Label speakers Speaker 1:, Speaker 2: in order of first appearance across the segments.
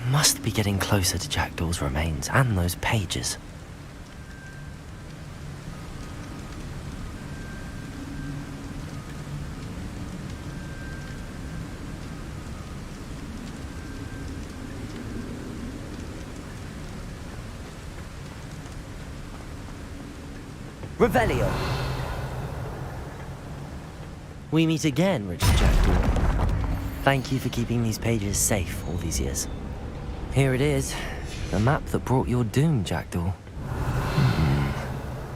Speaker 1: Must be getting closer to Jackdaw's remains and those pages.
Speaker 2: Revelio.
Speaker 1: We meet again, Richard Jackdaw. Thank you for keeping these pages safe all these years. Here it is, the map that brought your doom, Jackdaw.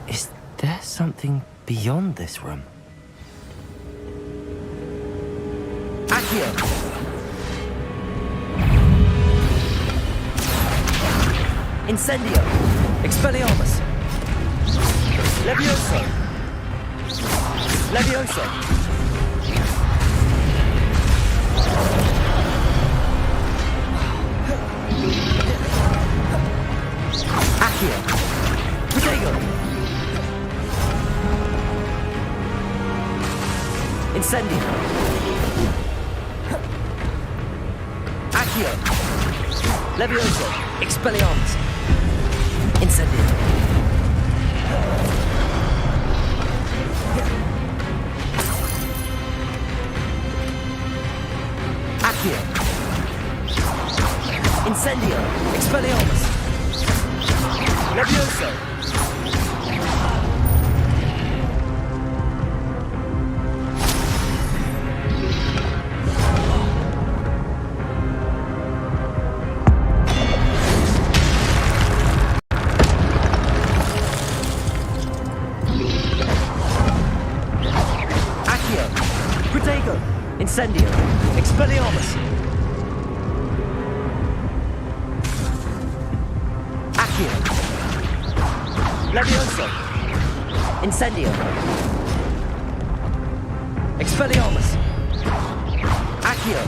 Speaker 1: Is there something beyond this room?
Speaker 2: Accio. Incendio. Expelliarmus. Levioso. Levioso. Accio. Protego. Incendio. Accio. Levioso. Expelliarmus. Incendio. Accio. Incendio. Expelliarmus. Levioso. Accio. Protego. Incendio. Expelliarmus. Accio. Levioso. Incendio. Expelliarmus. Accio.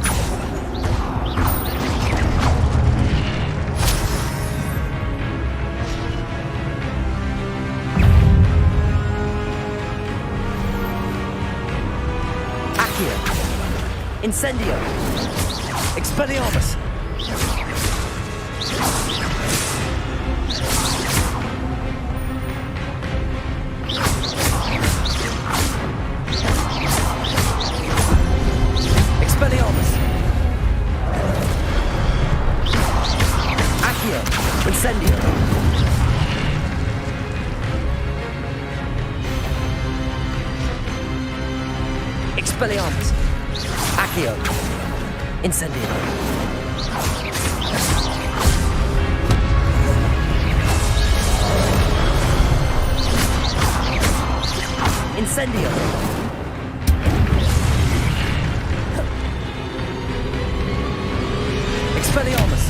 Speaker 2: Accio. Incendio. Expelliarmus. Expelliarmus. Accio. Incendio. Expelliarmus. Accio. Incendio. Incendio. Expelliarmus.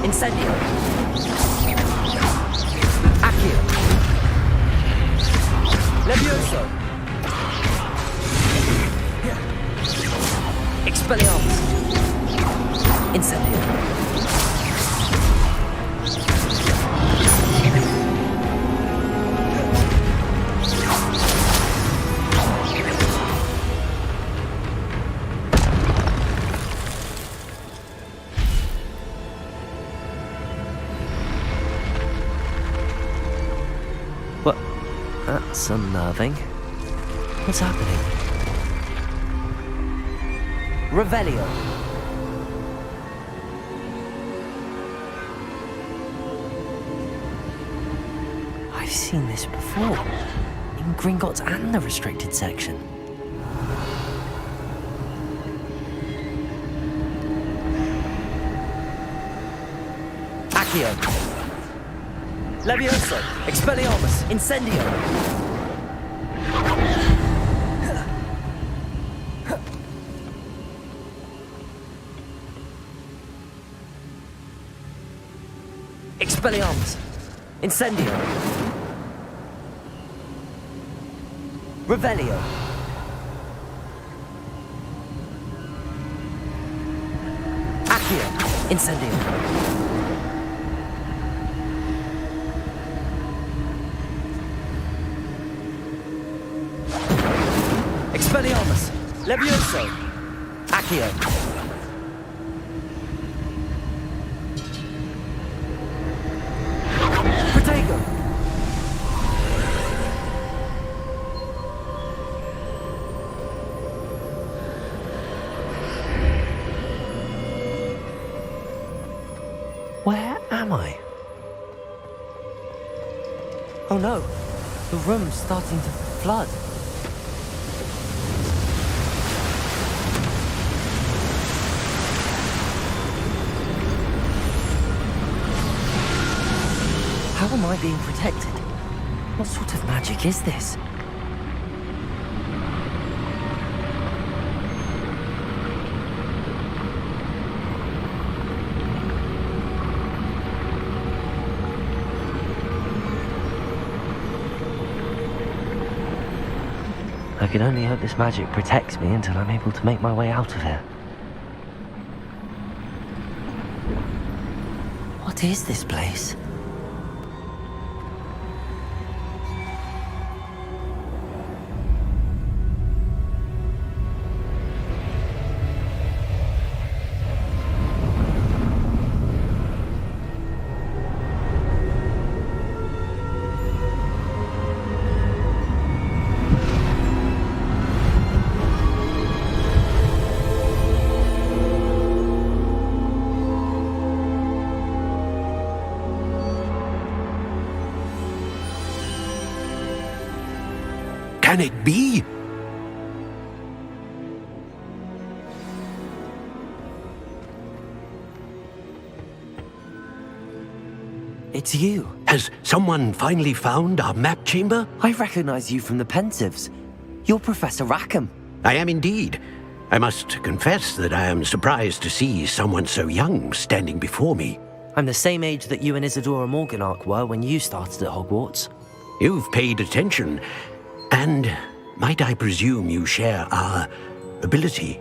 Speaker 2: Incendio. Accio. Levioso. Expelliarmus. Incendio.
Speaker 1: What? That's unnerving. What's happening?
Speaker 2: Revelio.
Speaker 1: I've seen this before. In Gringotts and the restricted section.
Speaker 2: Accio. Levioso. Expelliarmus. Incendio. Expelliarmus. Incendio. Revelio. Accio. Incendio. Expelliarmus. Levioso. Accio.
Speaker 1: am I? Oh no, the room's starting to flood. How am I being protected? What sort of magic is this? I can only hope this magic protects me until I'm able to make my way out of here. What is this place?
Speaker 3: Can it be?
Speaker 1: It's you.
Speaker 3: Has someone finally found our map chamber?
Speaker 1: I recognize you from the Pensieves. You're Professor Rackham.
Speaker 3: I am indeed. I must confess that I am surprised to see someone so young standing before me.
Speaker 1: I'm the same age that you and Isadora Morganach were when you started at Hogwarts.
Speaker 3: You've paid attention, and might I presume you share our ability?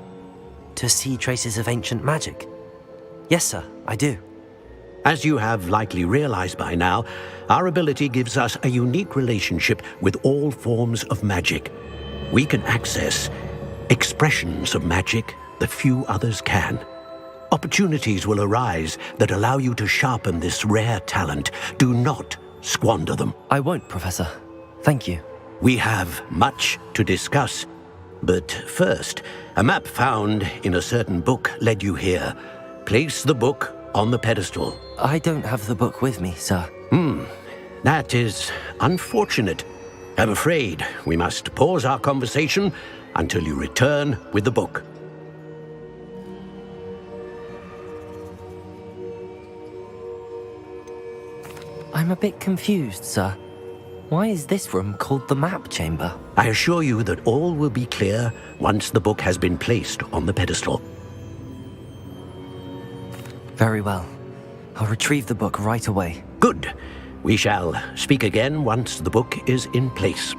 Speaker 1: To see traces of ancient magic? Yes, sir, I do.
Speaker 3: As you have likely realized by now, our ability gives us a unique relationship with all forms of magic. We can access expressions of magic that few others can. Opportunities will arise that allow you to sharpen this rare talent. Do not squander them.
Speaker 1: I won't, Professor. Thank you.
Speaker 3: We have much to discuss. But first, a map found in a certain book led you here. Place the book on the pedestal.
Speaker 1: I don't have the book with me, sir.
Speaker 3: That is unfortunate. I'm afraid we must pause our conversation until you return with the book.
Speaker 1: I'm a bit confused, sir. Why is this room called the map chamber?
Speaker 3: I assure you that all will be clear once the book has been placed on the pedestal.
Speaker 1: Very well. I'll retrieve the book right away.
Speaker 3: Good. We shall speak again once the book is in place.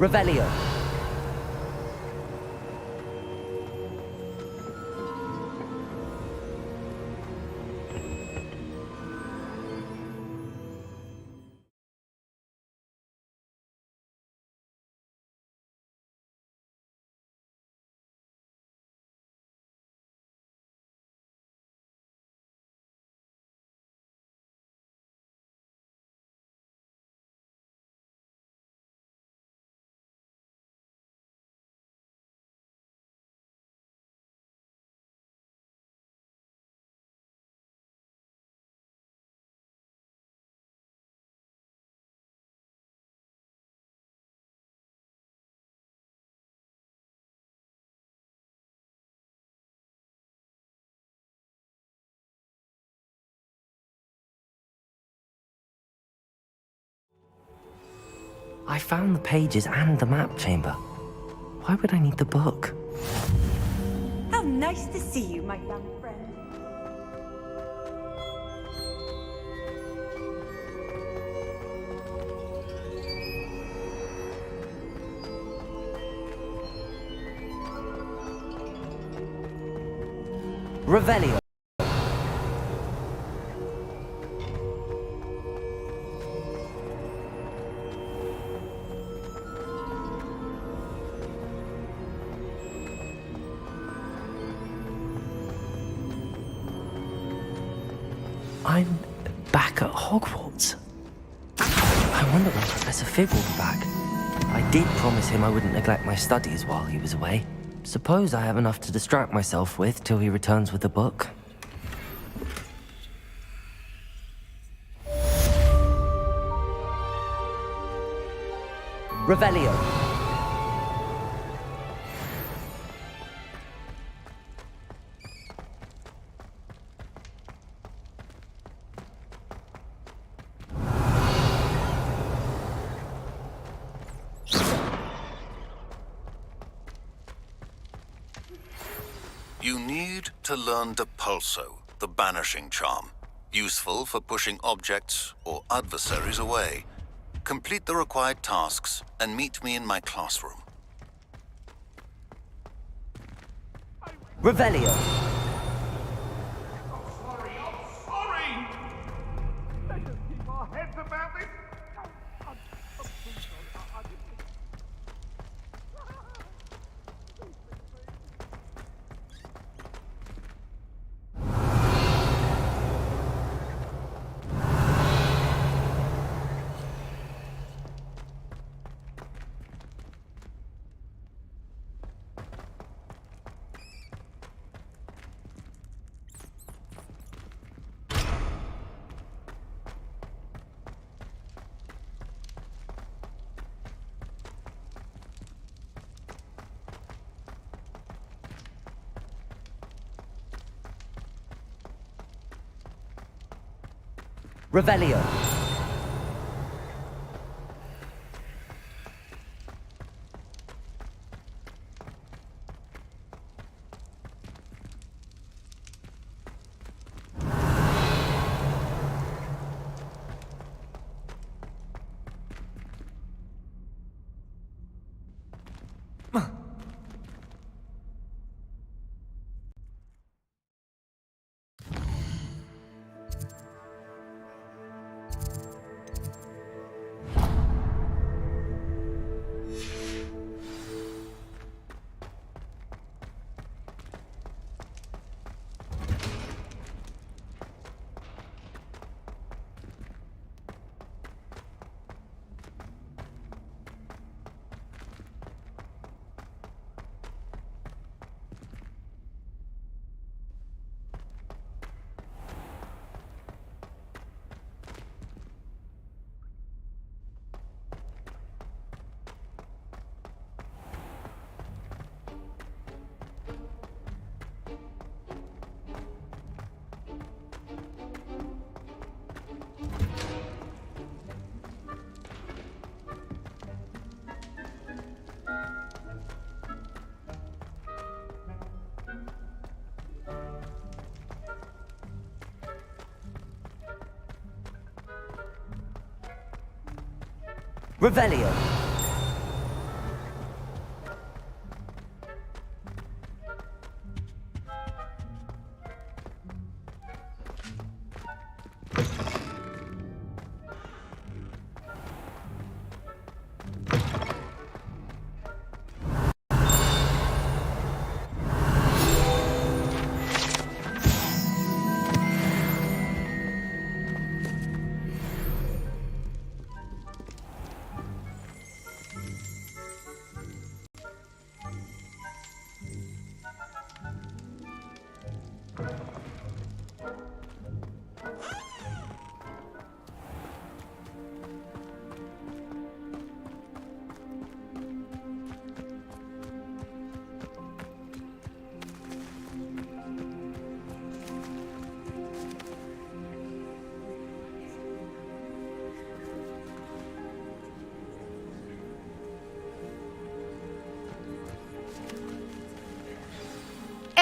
Speaker 2: Revelio.
Speaker 1: I found the pages and the map chamber. Why would I need the book?
Speaker 4: How nice to see you, my young friend.
Speaker 2: Revelio.
Speaker 1: I'm back at Hogwarts. I wonder when Professor Fig will be back. I did promise him I wouldn't neglect my studies while he was away. Suppose I have enough to distract myself with till he returns with the book.
Speaker 2: Revelio.
Speaker 5: You need to learn Depulso, the banishing charm, useful for pushing objects or adversaries away. Complete the required tasks and meet me in my classroom.
Speaker 2: Revelio.
Speaker 6: Sorry! Let us keep our heads about this. I'm so sorry. I didn't...
Speaker 2: Revelio. Revelio.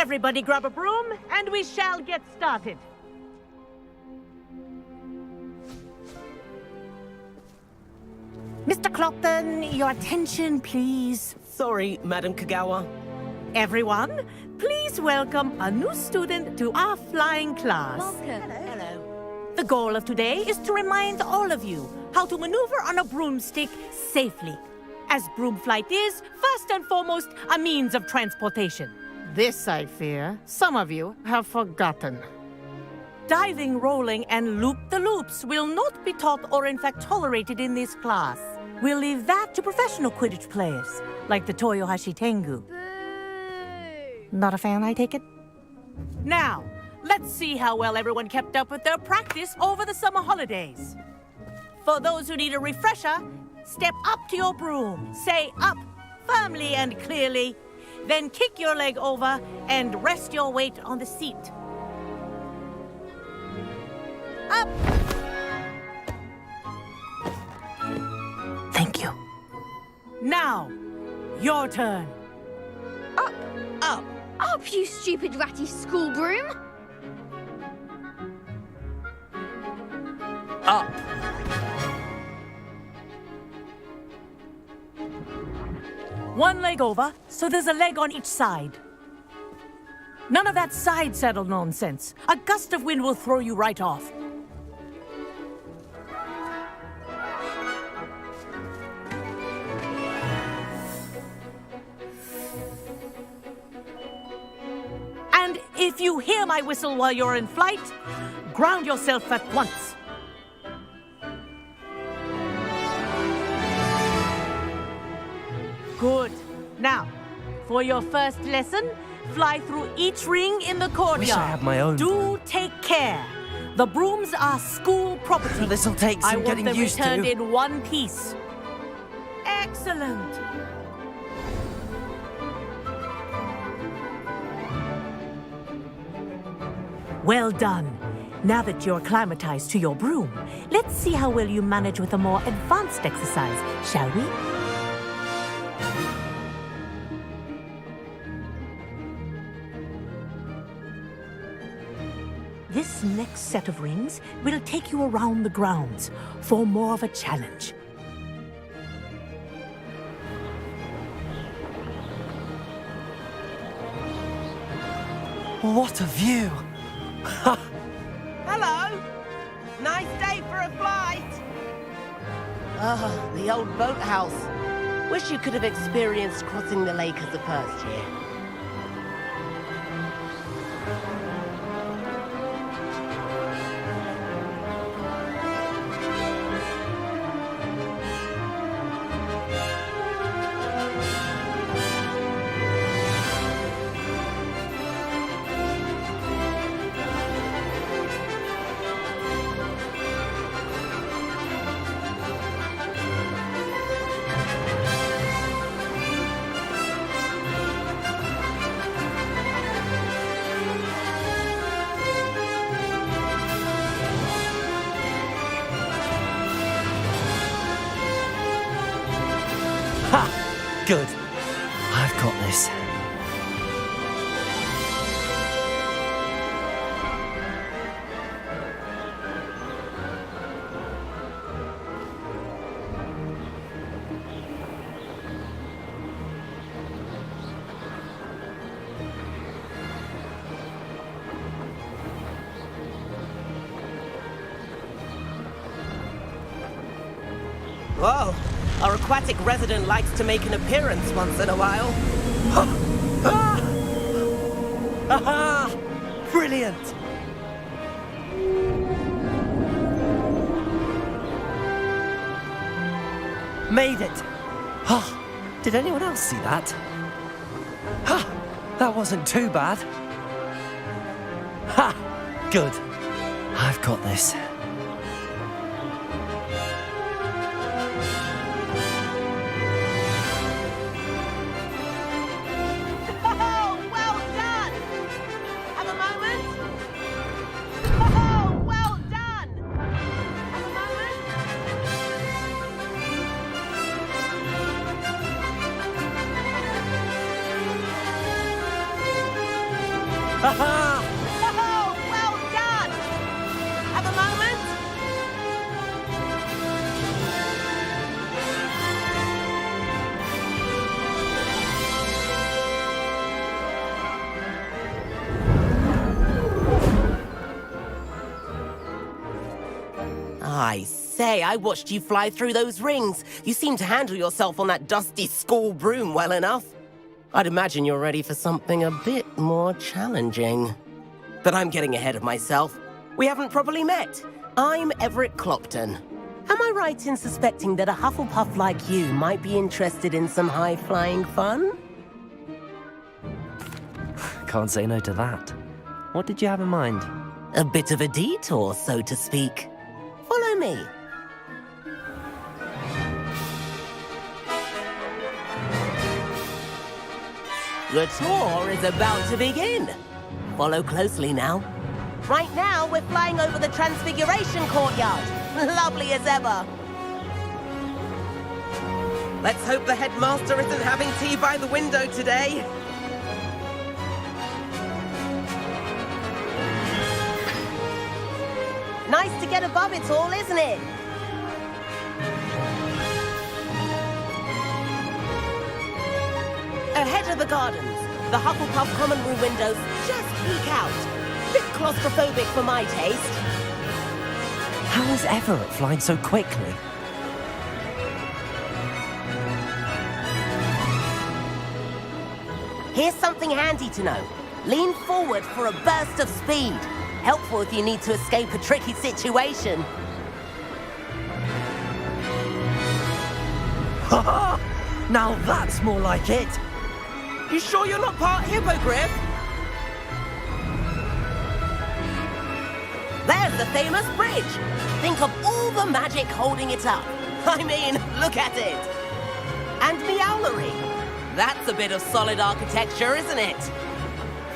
Speaker 7: Everybody grab a broom, and we shall get started. Mr. Clopton, your attention, please.
Speaker 8: Sorry, Madam Kagawa.
Speaker 7: Everyone, please welcome a new student to our flying class.
Speaker 4: Welcome. Hello.
Speaker 7: The goal of today is to remind all of you how to maneuver on a broomstick safely, as broom flight is, first and foremost, a means of transportation. This, I fear, some of you have forgotten. Diving, rolling, and loop-the-loops will not be taught or in fact tolerated in this class. We'll leave that to professional Quidditch players, like the Toyohashi Tengu. Not a fan, I take it? Now, let's see how well everyone kept up with their practice over the summer holidays. For those who need a refresher, step up to your broom, say up firmly and clearly, then kick your leg over and rest your weight on the seat. Up! Thank you. Now, your turn.
Speaker 9: Up!
Speaker 8: Up!
Speaker 9: Up, you stupid ratty school broom!
Speaker 8: Up!
Speaker 7: One leg over, so there's a leg on each side. None of that side saddle nonsense. A gust of wind will throw you right off. And if you hear my whistle while you're in flight, ground yourself at once. Good. Now, for your first lesson, fly through each ring in the courtyard.
Speaker 1: Wish I had my own.
Speaker 7: Do take care. The brooms are school property.
Speaker 1: This'll take some
Speaker 7: I want
Speaker 1: getting
Speaker 7: them
Speaker 1: used
Speaker 7: returned
Speaker 1: to.
Speaker 7: in one piece. Excellent. Well done. Now that you're acclimatized to your broom, let's see how well you manage with a more advanced exercise, shall we? This next set of rings will take you around the grounds for more of a challenge.
Speaker 1: What a view!
Speaker 8: Hello! Nice day for a flight! Ah, the old boathouse. Wish you could have experienced crossing the lake as a first year.
Speaker 1: Good. I've got this.
Speaker 8: Whoa! Our aquatic resident likes to make an appearance once in a while.
Speaker 1: Aha! Brilliant! Made it! Oh, did anyone else see that? Ha! That wasn't too bad. Ha! Good. I've got this.
Speaker 8: Oh, well done! Have a moment? Oh, well done! Have a moment? I say, I watched you fly through those rings. You seem to handle yourself on that dusty school broom well enough. I'd imagine you're ready for something a bit more challenging. But I'm getting ahead of myself. We haven't properly met. I'm Everett Clopton. Am I right in suspecting that a Hufflepuff like you might be interested in some high-flying fun?
Speaker 1: Can't say no to that. What did you have in mind?
Speaker 8: A bit of a detour, so to speak. Follow me. The tour is about to begin. Follow closely now. Right now, we're flying over the Transfiguration Courtyard. Lovely as ever. Let's hope the headmaster isn't having tea by the window today. Nice to get above it all, isn't it? Ahead of the gardens, the Hufflepuff common room windows just peek out. Bit claustrophobic for my taste.
Speaker 1: How is Everett flying so quickly?
Speaker 8: Here's something handy to know. Lean forward for a burst of speed. Helpful if you need to escape a tricky situation.
Speaker 1: Ha! Now that's more like it!
Speaker 8: You sure you're not part hippogriff? There's the famous bridge. Think of all the magic holding it up. I mean, look at it. And Meowlery. That's a bit of solid architecture, isn't it?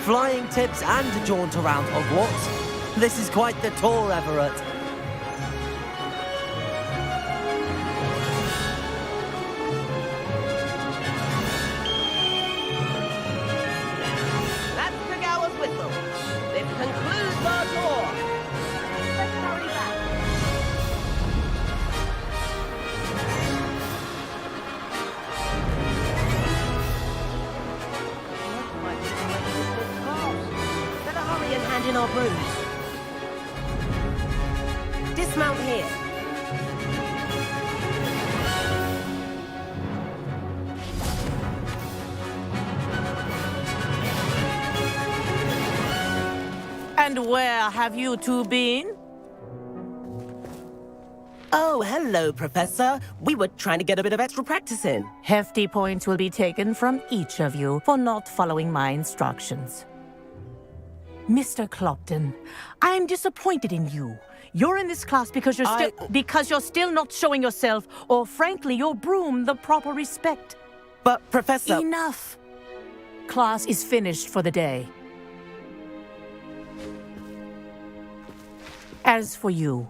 Speaker 1: Flying tips and a jaunt around Hogwarts. This is quite the tour, Everett.
Speaker 8: That's Kagawa's whistle. This concludes our tour. Let's hurry back. Better hurry and hand in our brooms. Dismount here.
Speaker 7: And where have you two been?
Speaker 8: Oh, hello, Professor. We were trying to get a bit of extra practice in.
Speaker 7: Hefty points will be taken from each of you for not following my instructions. Mr. Clopton, I'm disappointed in you. You're in this class because you're still not showing yourself, or frankly, your broom the proper respect.
Speaker 8: But, Professor...
Speaker 7: Enough. Class is finished for the day. As for you,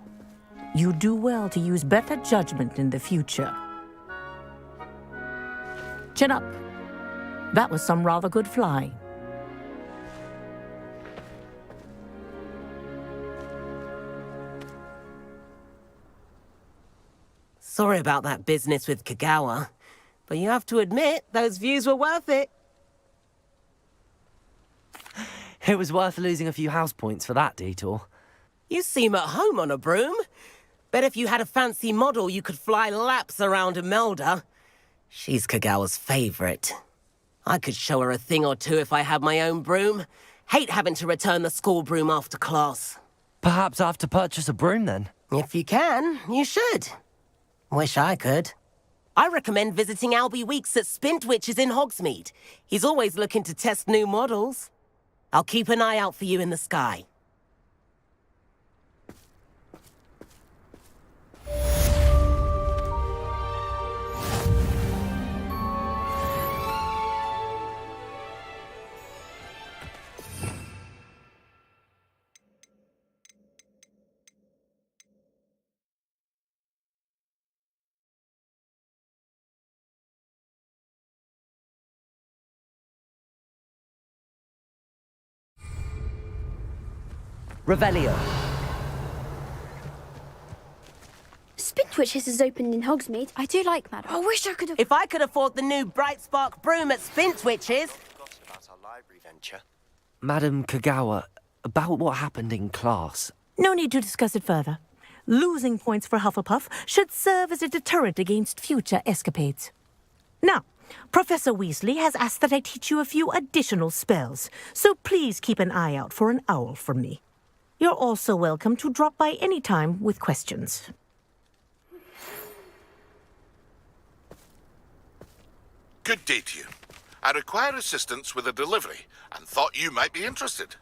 Speaker 7: you do well to use better judgment in the future. Chin up. That was some rather good flying.
Speaker 8: Sorry about that business with Kagawa, but you have to admit, those views were worth it.
Speaker 1: It was worth losing a few house points for that detour.
Speaker 8: You seem at home on a broom. Bet if you had a fancy model, you could fly laps around Imelda. She's Kagawa's favorite. I could show her a thing or two if I had my own broom. Hate having to return the school broom after class.
Speaker 1: Perhaps I have to purchase a broom then.
Speaker 8: If you can, you should. Wish I could. I recommend visiting Albie Weeks at Spintwitches in Hogsmeade. He's always looking to test new models. I'll keep an eye out for you in the sky.
Speaker 2: Revelio.
Speaker 9: Spintwitches is opened in Hogsmeade. I do like, madam. I wish I could have...
Speaker 8: If I could afford the new Bright Spark broom at Spintwitches...
Speaker 10: About our library venture.
Speaker 1: Madam Kagawa, about what happened in class.
Speaker 7: No need to discuss it further. Losing points for Hufflepuff should serve as a deterrent against future escapades. Now, Professor Weasley has asked that I teach you a few additional spells, so please keep an eye out for an owl from me. You're also welcome to drop by any time with questions.
Speaker 6: Good day to you. I require assistance with a delivery and thought you might be interested.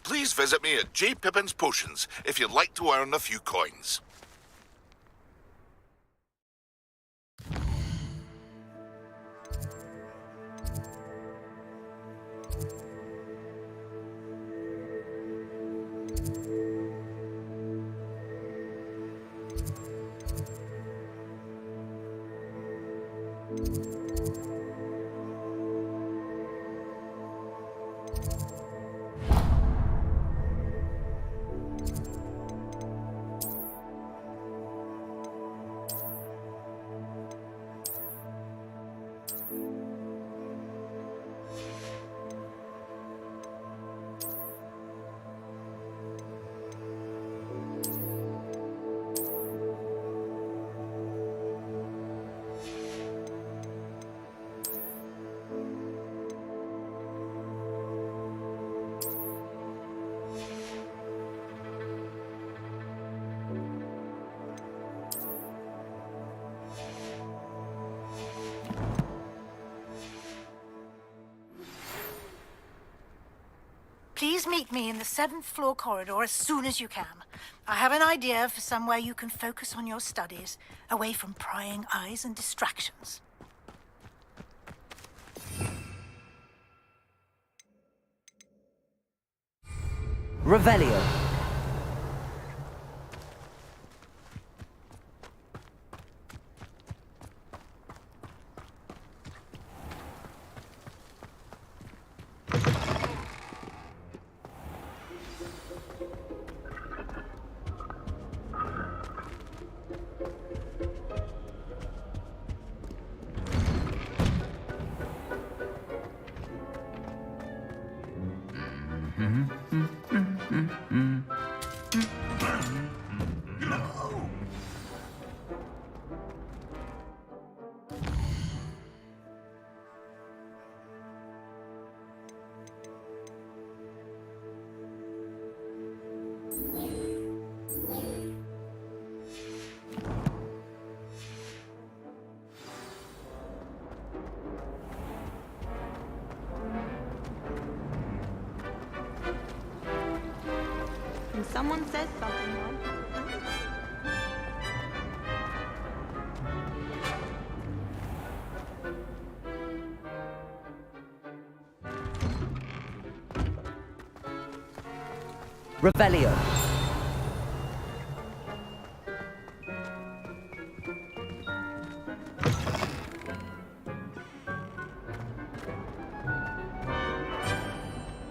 Speaker 6: Please visit me at J. Pippin's Potions if you'd like to earn a few coins.
Speaker 11: Please meet me in the 7th floor corridor as soon as you can. I have an idea for somewhere you can focus on your studies, away from prying eyes and distractions.
Speaker 2: Revelio.
Speaker 4: When someone says something like
Speaker 2: Revelio.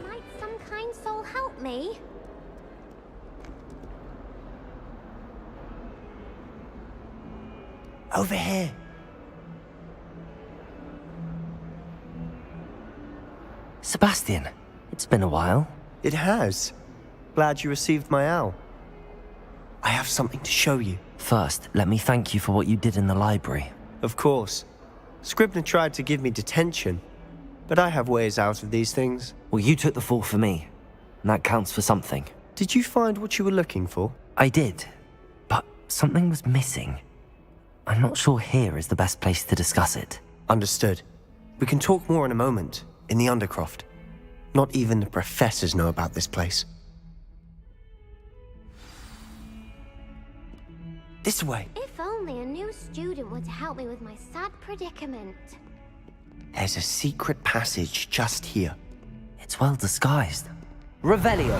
Speaker 9: Might some kind soul help me?
Speaker 2: Over here.
Speaker 1: Sebastian, it's been a while.
Speaker 10: It has. Glad you received my owl. I have something to show you.
Speaker 1: First, let me thank you for what you did in the library.
Speaker 10: Of course. Scribner tried to give me detention, but I have ways out of these things.
Speaker 1: Well, you took the fall for me, and that counts for something.
Speaker 10: Did you find what you were looking for?
Speaker 1: I did, but something was missing. I'm not sure here is the best place to discuss it.
Speaker 10: Understood. We can talk more in a moment, in the Undercroft. Not even the professors know about this place. This way.
Speaker 9: If only a new student were to help me with my sad predicament.
Speaker 10: There's a secret passage just here.
Speaker 1: It's well disguised.
Speaker 2: Revelio.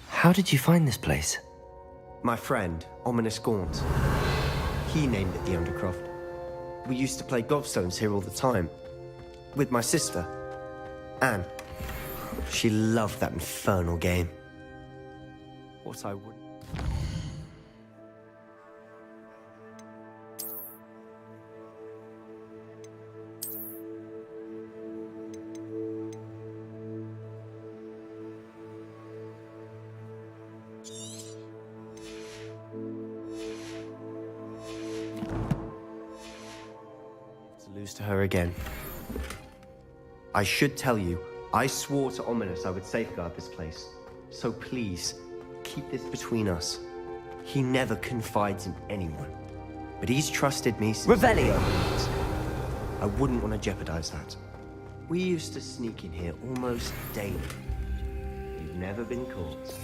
Speaker 1: How did you find this place?
Speaker 10: My friend, Ominous Gaunt. He named it the Undercroft. We used to play gobstones here all the time. with my sister, Anne. She loved that infernal game. What I would... lose to her again. I should tell you, I swore to Ominous I would safeguard this place. So please, keep this between us. He never confides in anyone. But he's trusted me since...
Speaker 2: Revelio!
Speaker 10: I wouldn't want to jeopardize that. We used to sneak in here almost daily. We've never been caught.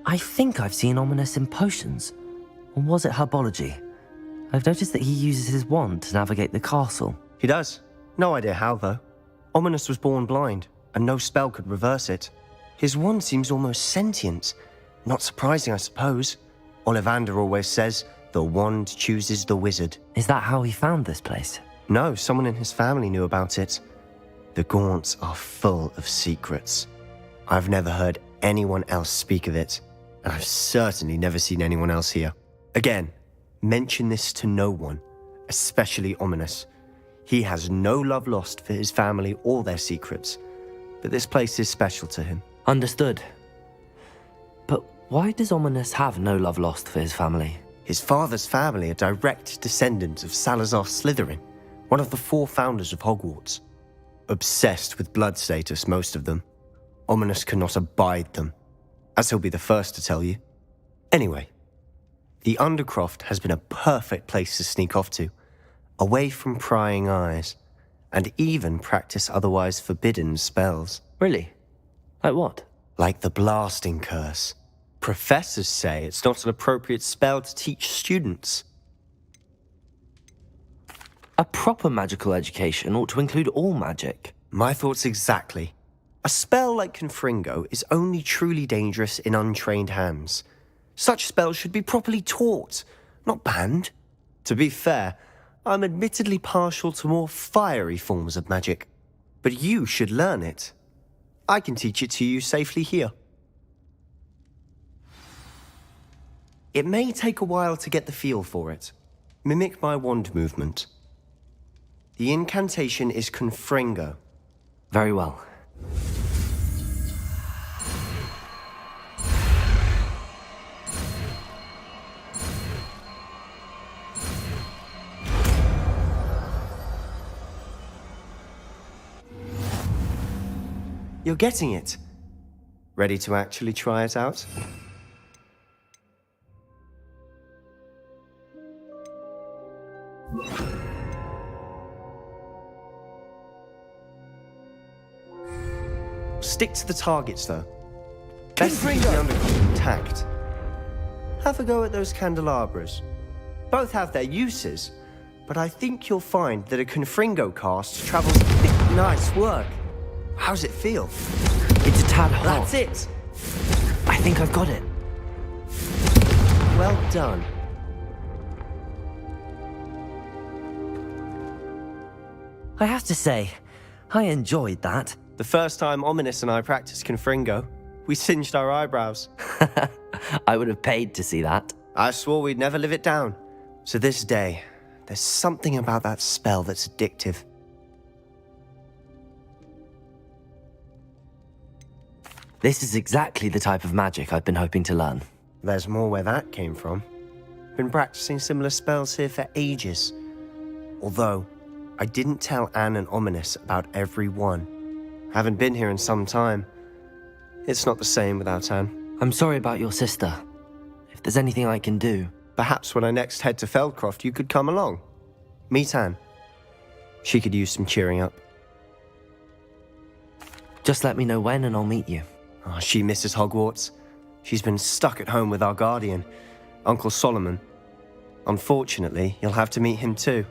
Speaker 1: I think I've seen Ominous in potions. Or was it herbology? I've noticed that he uses his wand to navigate the castle.
Speaker 10: He does. No idea how, though. Ominous was born blind, and no spell could reverse it. His wand seems almost sentient. Not surprising, I suppose. Ollivander always says, the wand chooses the wizard.
Speaker 1: Is that how he found this place?
Speaker 10: No, someone in his family knew about it. The Gaunts are full of secrets. I've never heard anyone else speak of it, and I've certainly never seen anyone else here. Again, mention this to no one, especially Ominous. He has no love lost for his family or their secrets, but this place is special to him.
Speaker 1: Understood. But why does Ominous have no love lost for his family?
Speaker 10: His father's family are direct descendants of Salazar Slytherin, one of the 4 founders of Hogwarts. Obsessed with blood status, most of them. Ominous cannot abide them, as he'll be the first to tell you. Anyway, the Undercroft has been a perfect place to sneak off to, away from prying eyes, and even practice otherwise forbidden spells.
Speaker 1: Really? Like what?
Speaker 10: Like the blasting curse. Professors say it's not an appropriate spell to teach students.
Speaker 1: A proper magical education ought to include all magic.
Speaker 10: My thoughts exactly. A spell like Confringo is only truly dangerous in untrained hands. Such spells should be properly taught, not banned. To be fair, I'm admittedly partial to more fiery forms of magic, but you should learn it. I can teach it to you safely here. It may take a while to get the feel for it. Mimic my wand movement. The incantation is Confringo.
Speaker 1: Very well.
Speaker 10: You're getting it. Ready to actually try it out? Stick to the targets, though. Best to keep the underground intact. Have a go at those candelabras. Both have their uses, but I think you'll find that a Confringo cast travels... Nice work. How's it feel?
Speaker 1: It's a tad hot.
Speaker 10: That's it.
Speaker 1: I think I've got it.
Speaker 10: Well done.
Speaker 1: I have to say, I enjoyed that.
Speaker 10: The first time Ominous and I practiced Confringo, we singed our eyebrows.
Speaker 1: I would have paid to see that.
Speaker 10: I swore we'd never live it down. To this day, there's something about that spell that's addictive.
Speaker 1: This is exactly the type of magic I've been hoping to learn.
Speaker 10: There's more where that came from. Been practicing similar spells here for ages. Although, I didn't tell Anne and Ominous about every one. Haven't been here in some time. It's not the same without Anne.
Speaker 1: I'm sorry about your sister. If there's anything I can do...
Speaker 10: Perhaps when I next head to Feldcroft, you could come along. Meet Anne. She could use some cheering up.
Speaker 1: Just let me know when and I'll meet you.
Speaker 10: Oh, she misses Hogwarts. She's been stuck at home with our guardian, Uncle Solomon. Unfortunately, you'll have to meet him too.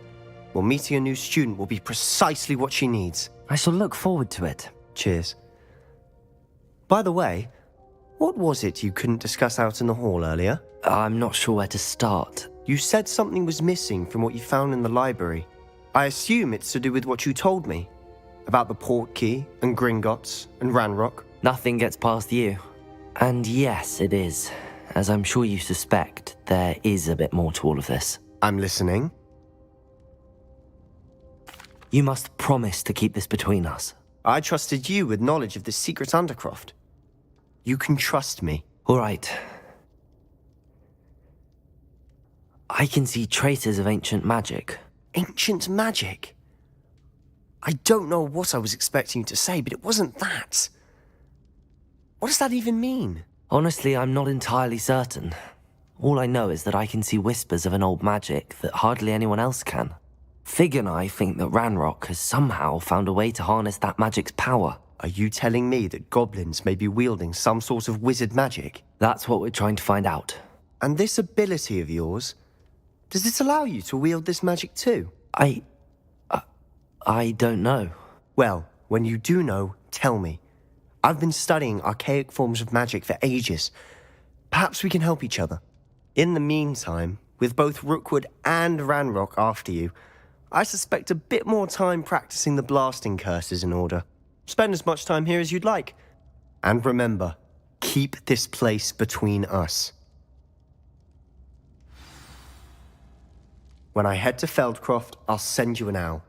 Speaker 10: Well, meeting a new student will be precisely what she needs.
Speaker 1: I shall look forward to it.
Speaker 10: Cheers. By the way, what was it you couldn't discuss out in the hall earlier?
Speaker 1: I'm not sure where to start.
Speaker 10: You said something was missing from what you found in the library. I assume it's to do with what you told me. About the Portkey, and Gringotts, and Ranrock.
Speaker 1: Nothing gets past you. And yes, it is. As I'm sure you suspect, there is a bit more to all of this.
Speaker 10: I'm listening.
Speaker 1: You must promise to keep this between us.
Speaker 10: I trusted you with knowledge of this secret undercroft. You can trust me.
Speaker 1: All right. I can see traces of ancient magic.
Speaker 10: Ancient magic? I don't know what I was expecting you to say, but it wasn't that. What does that even mean?
Speaker 1: Honestly, I'm not entirely certain. All I know is that I can see whispers of an old magic that hardly anyone else can. Fig and I think that Ranrock has somehow found a way to harness that magic's power.
Speaker 10: Are you telling me that goblins may be wielding some sort of wizard magic?
Speaker 1: That's what we're trying to find out.
Speaker 10: And this ability of yours, does it allow you to wield this magic too?
Speaker 1: I don't know.
Speaker 10: Well, when you do know, tell me. I've been studying archaic forms of magic for ages. Perhaps we can help each other. In the meantime, with both Rookwood and Ranrock after you, I suspect a bit more time practicing the blasting curse is in order. Spend as much time here as you'd like. And remember, keep this place between us. When I head to Feldcroft, I'll send you an owl.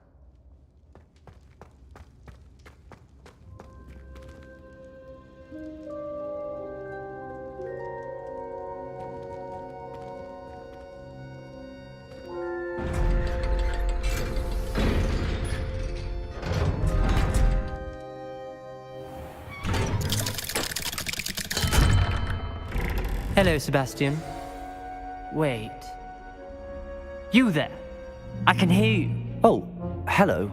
Speaker 12: Hello, Sebastian. Wait. You there? I can hear you.
Speaker 1: Oh, hello.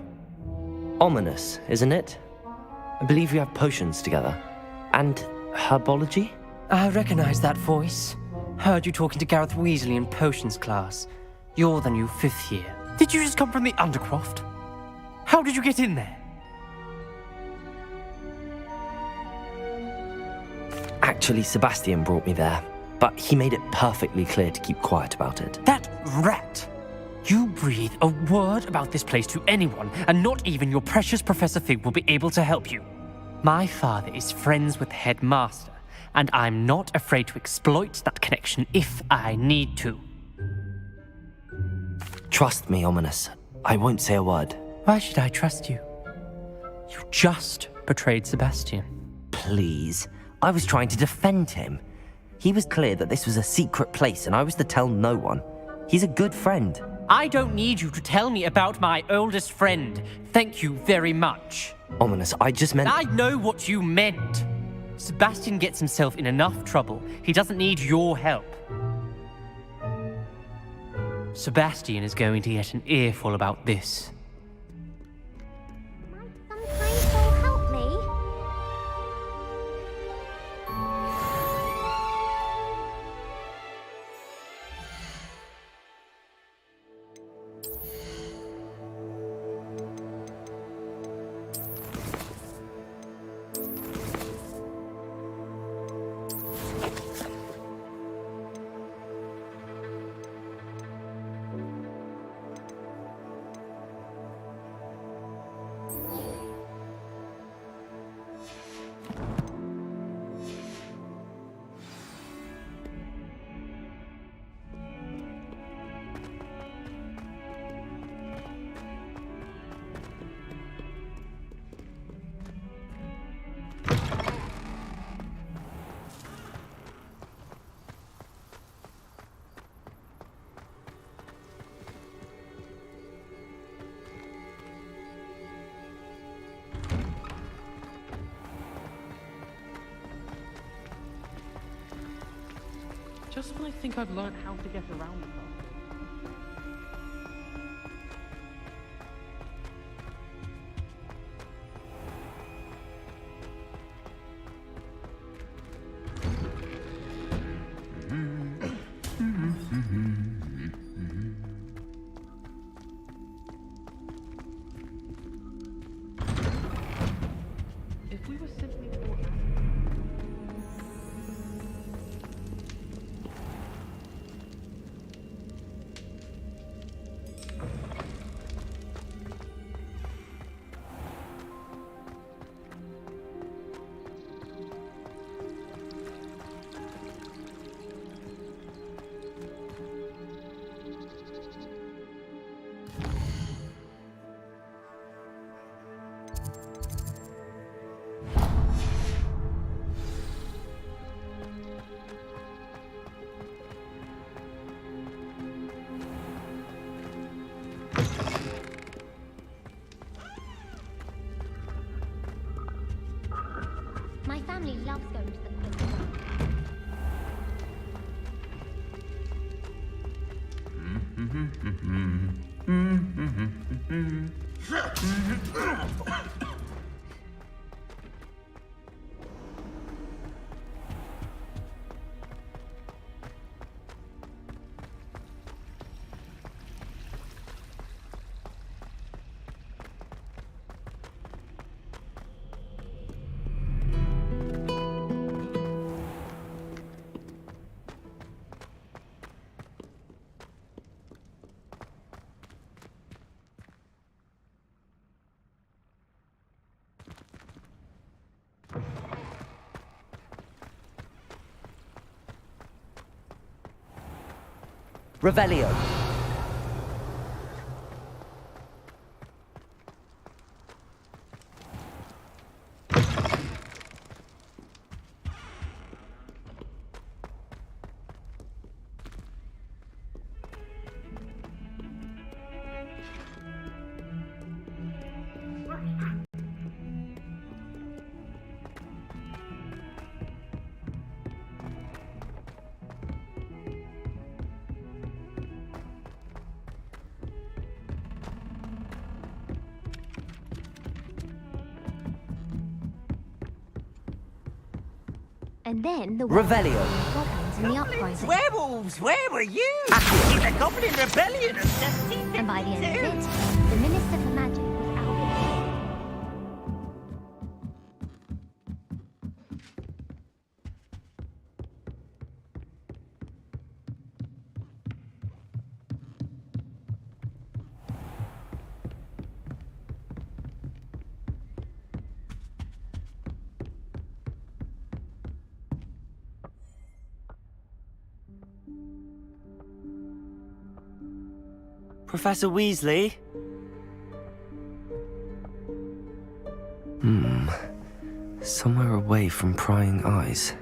Speaker 1: Ominous, isn't it? I believe we have potions together. And herbology?
Speaker 12: I recognize that voice. Heard you talking to Gareth Weasley in potions class. You're the new 5th year. Did you just come from the Undercroft? How did you get in there?
Speaker 1: Actually, Sebastian brought me there. But he made it perfectly clear to keep quiet about it.
Speaker 12: That rat! You breathe a word about this place to anyone, and not even your precious Professor Fig will be able to help you. My father is friends with the headmaster, and I'm not afraid to exploit that connection if I need to.
Speaker 1: Trust me, Ominous. I won't say a word.
Speaker 12: Why should I trust you? You just betrayed Sebastian.
Speaker 1: Please. I was trying to defend him. He was clear that this was a secret place and I was to tell no one. He's a good friend.
Speaker 12: I don't need you to tell me about my oldest friend. Thank you very much.
Speaker 1: Ominous, I just meant...
Speaker 12: I know what you meant. Sebastian gets himself in enough trouble. He doesn't need your help. Sebastian is going to get an earful about this.
Speaker 9: Sometimes you'll help me.
Speaker 12: Just when I think I've learned how to get around her. If we were simply more
Speaker 9: My family loves going to the playground.
Speaker 2: Revelio.
Speaker 9: And then the
Speaker 2: Revelio.
Speaker 9: goblins in the uprising.
Speaker 8: Werewolves, where were you? In the Goblin Rebellion of 1752.
Speaker 9: And by the end of it, the Minister for Magic was out.
Speaker 1: Professor Weasley? Somewhere away from prying eyes.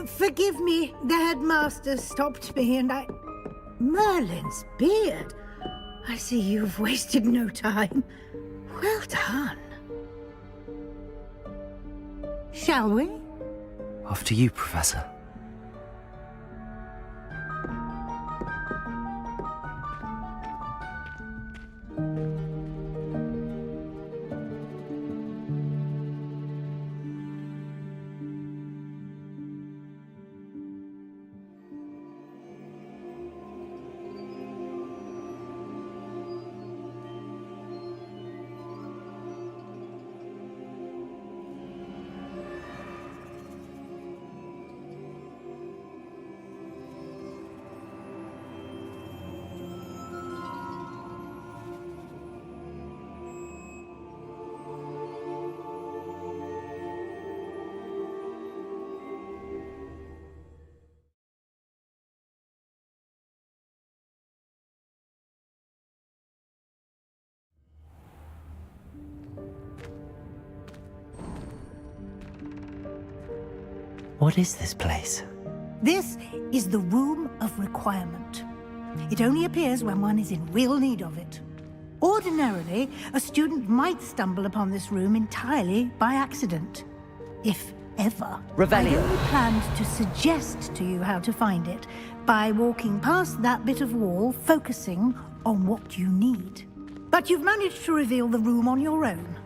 Speaker 11: Forgive me, the headmaster stopped me and I... Merlin's beard. I see you've wasted no time. Well done. Shall we?
Speaker 1: After you, Professor. What is this place?
Speaker 11: This is the Room of Requirement. It only appears when one is in real need of it. Ordinarily, a student might stumble upon this room entirely by accident. If ever.
Speaker 2: Revelio.
Speaker 11: I only planned to suggest to you how to find it by walking past that bit of wall, focusing on what you need. But you've managed to reveal the room on your own.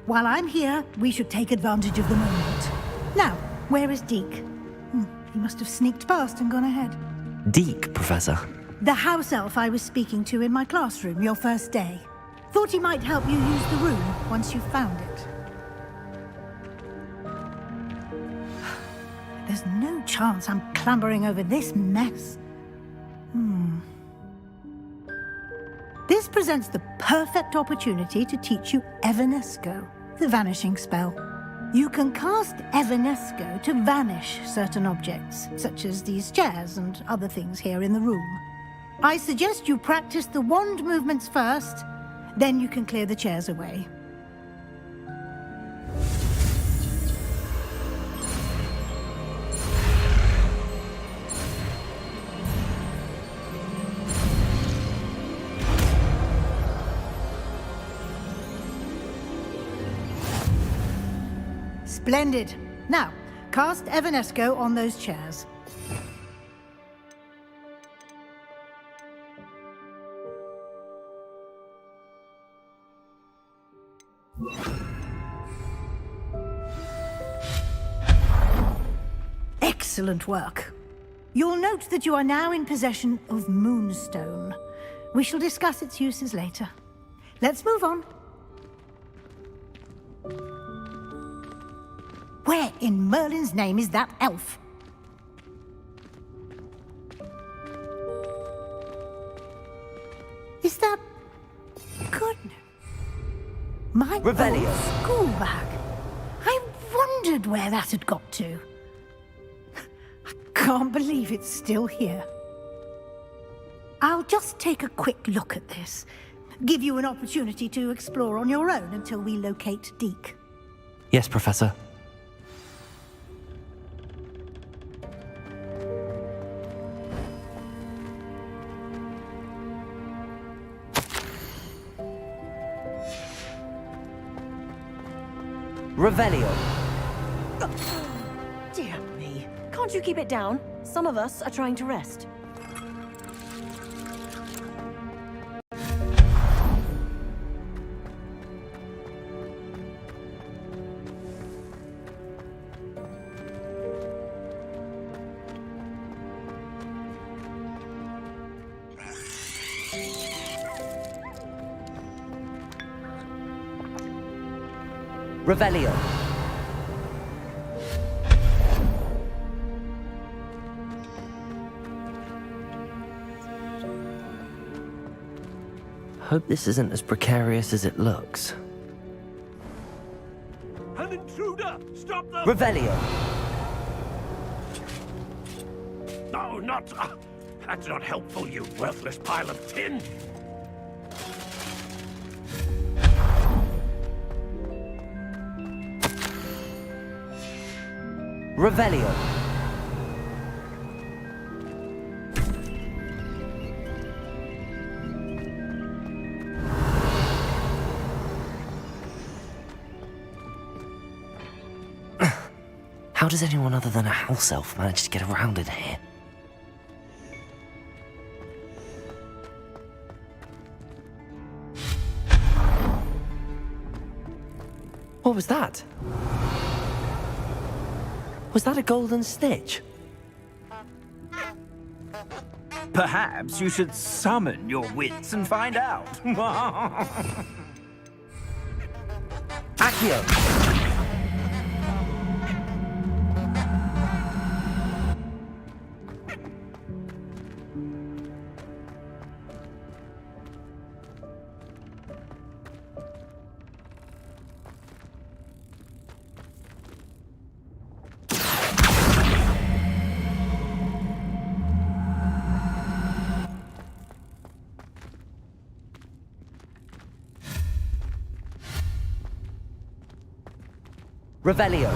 Speaker 11: While I'm here, we should take advantage of the moment. Now, where is Deke? He must have sneaked past and gone ahead.
Speaker 1: Deke, Professor.
Speaker 11: The house elf I was speaking to in my classroom your first day. Thought he might help you use the room once you found it. There's no chance I'm clambering over this mess. This presents the perfect opportunity to teach you Evanesco, the vanishing spell. You can cast Evanesco to vanish certain objects, such as these chairs and other things here in the room. I suggest you practice the wand movements first, then you can clear the chairs away. Splendid. Now, cast Evanesco on those chairs. Excellent work. You'll note that you are now in possession of Moonstone. We shall discuss its uses later. Let's move on. Where in Merlin's name is that elf? Is that... Goodness. My
Speaker 2: Revelio.
Speaker 11: old school bag. I wondered where that had got to. I can't believe it's still here. I'll just take a quick look at this. Give you an opportunity to explore on your own until we locate Deke.
Speaker 1: Yes, Professor.
Speaker 2: Revelio.
Speaker 13: Dear me. Can't you keep it down? Some of us are trying to rest.
Speaker 2: Revelio.
Speaker 1: Hope this isn't as precarious as it looks.
Speaker 14: An intruder! Stop them!
Speaker 2: Revelio.
Speaker 14: No, not... that's not helpful, you worthless pile of tin!
Speaker 2: Revelio.
Speaker 1: How does anyone other than a house elf manage to get around in here? What was that? Was that a golden snitch?
Speaker 14: Perhaps you should summon your wits and find out.
Speaker 2: Accio. Revelio.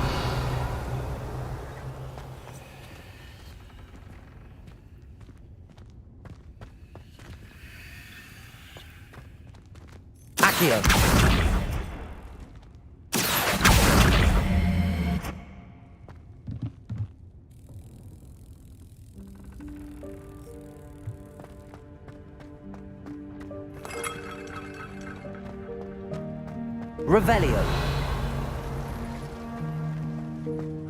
Speaker 2: Revelio. Revelio.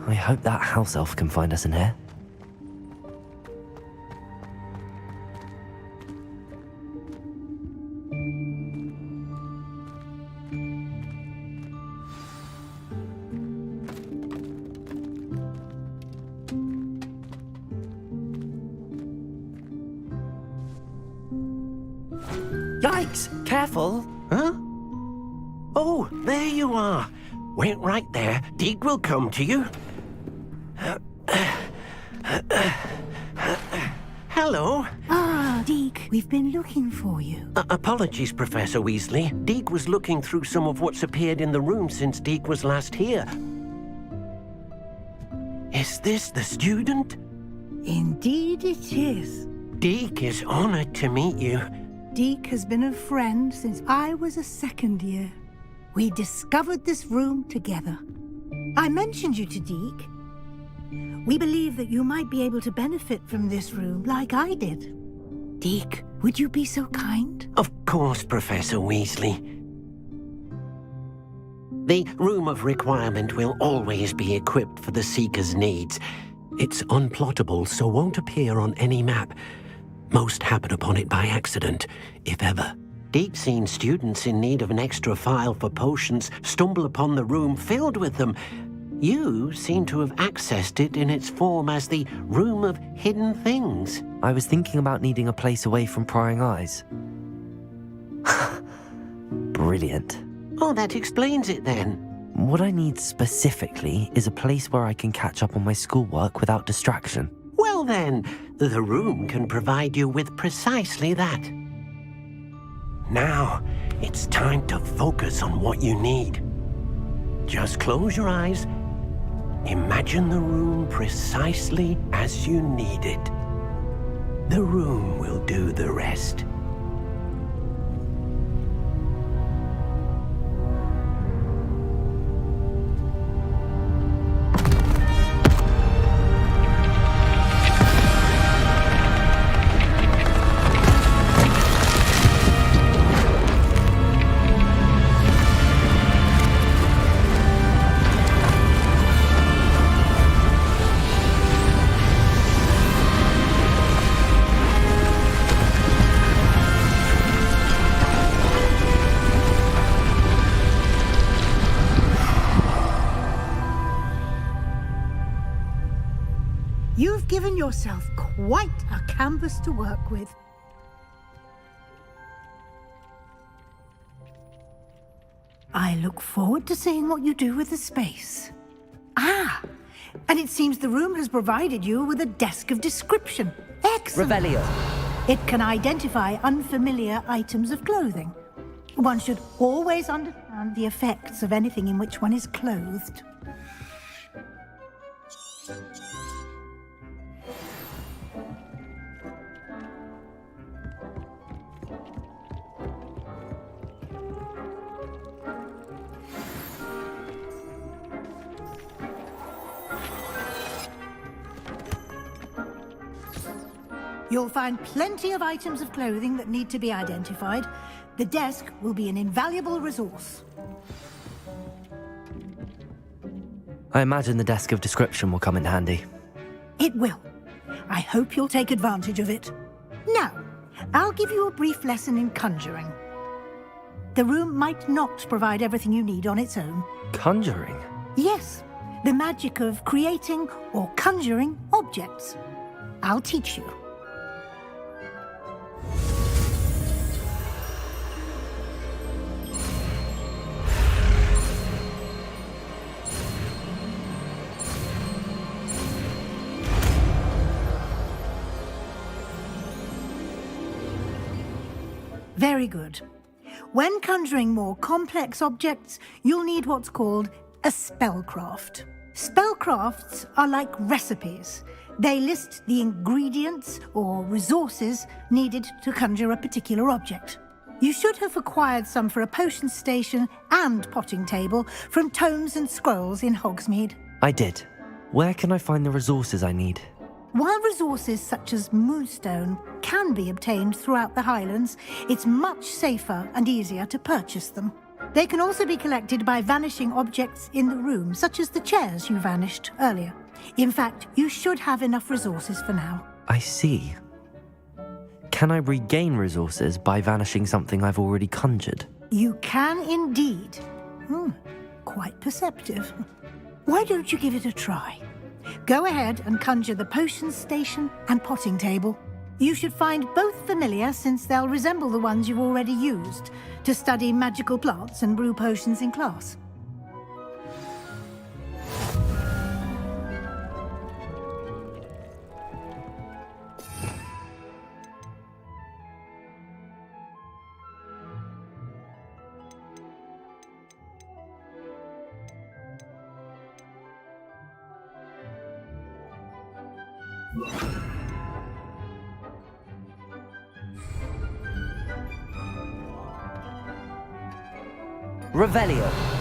Speaker 1: I hope that house elf can find us in here.
Speaker 3: Yikes!
Speaker 2: Careful.
Speaker 3: Huh? Oh, there you are. Wait right there. Deke will come to you. Hello.
Speaker 11: Ah, Deke, we've been looking for you.
Speaker 3: Apologies, Professor Weasley. Deke was looking through some of what's appeared in the room since Deke was last here. Is this the student?
Speaker 11: Indeed it is.
Speaker 3: Deke is honored to meet you.
Speaker 11: Deke has been a friend since I was a second year. We discovered this room together. I mentioned you to Deke. We believe that you might be able to benefit from this room like I did. Deke, would you be so kind?
Speaker 3: Of course, Professor Weasley. The Room of Requirement will always be equipped for the Seeker's needs. It's unplottable, so won't appear on any map. Most happen upon it by accident, if ever. Deke's seen students in need of an extra file for potions stumble upon the room filled with them. You seem to have accessed it in its form as the Room of Hidden Things.
Speaker 1: I was thinking about needing a place away from prying eyes. Brilliant.
Speaker 3: Oh, that explains it then.
Speaker 1: What I need specifically is a place where I can catch up on my schoolwork without distraction.
Speaker 3: Well then, the room can provide you with precisely that. Now, it's time to focus on what you need. Just close your eyes. Imagine the room precisely as you need it. The room will do the rest.
Speaker 11: You've given yourself quite a canvas to work with. I look forward to seeing what you do with the space. Ah, and it seems the room has provided you with a desk of description. Excellent.
Speaker 2: Revelio.
Speaker 11: It can identify unfamiliar items of clothing. One should always understand the effects of anything in which one is clothed. You'll find plenty of items of clothing that need to be identified. The desk will be an invaluable resource.
Speaker 1: I imagine the desk of description will come in handy.
Speaker 11: It will. I hope you'll take advantage of it. Now, I'll give you a brief lesson in conjuring. The room might not provide everything you need on its own.
Speaker 1: Conjuring?
Speaker 11: Yes, the magic of creating or conjuring objects. I'll teach you. Very good. When conjuring more complex objects, you'll need what's called a spellcraft. Spellcrafts are like recipes. They list the ingredients or resources needed to conjure a particular object. You should have acquired some for a potion station and potting table from tomes and scrolls in Hogsmeade.
Speaker 1: I did. Where can I find the resources I need?
Speaker 11: While resources such as moonstone can be obtained throughout the Highlands, it's much safer and easier to purchase them. They can also be collected by vanishing objects in the room, such as the chairs you vanished earlier. In fact, you should have enough resources for now.
Speaker 1: I see. Can I regain resources by vanishing something I've already conjured?
Speaker 11: You can indeed. Quite perceptive. Why don't you give it a try? Go ahead and conjure the potion station and potting table. You should find both familiar, since they'll resemble the ones you've already used to study magical plants and brew potions in class.
Speaker 2: Revelio.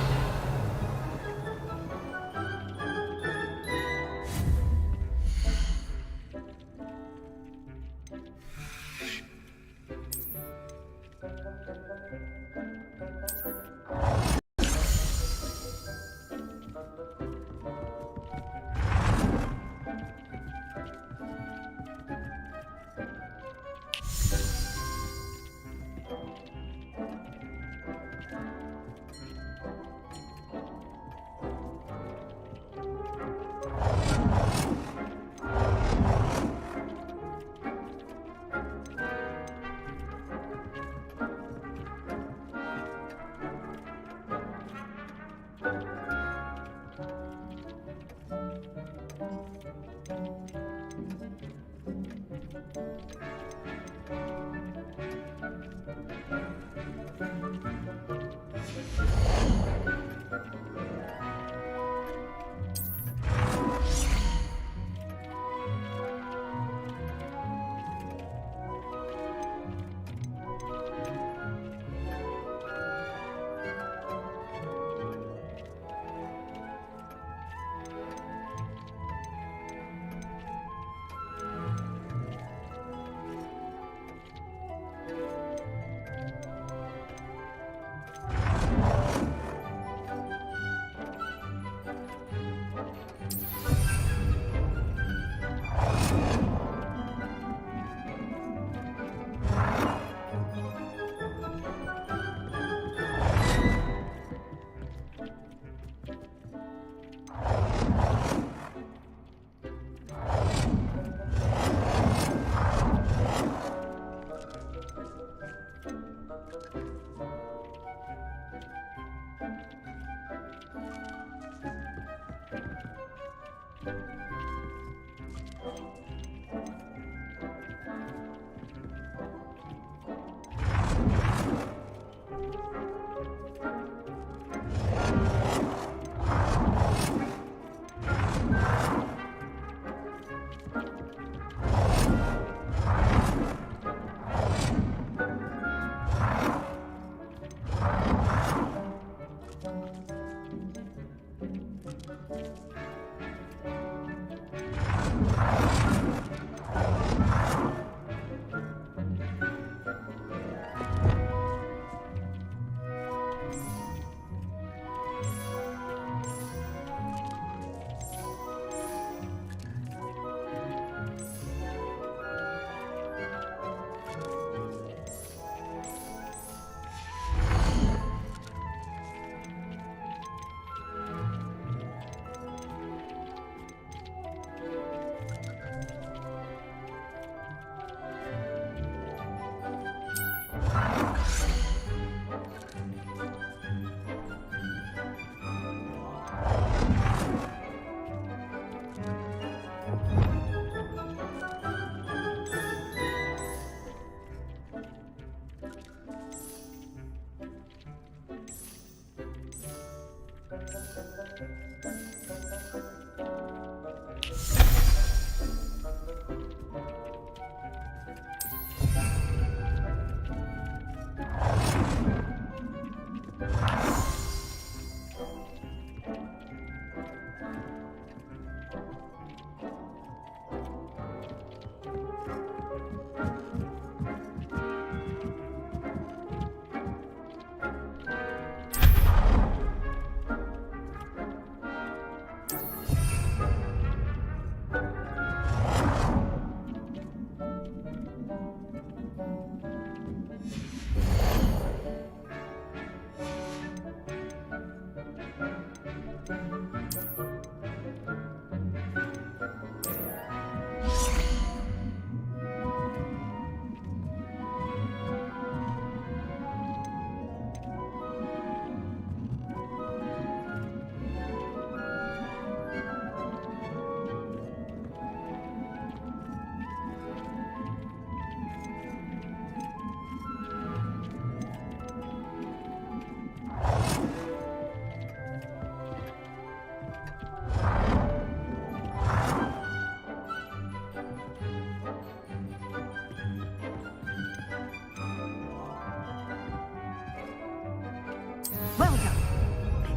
Speaker 11: Well done.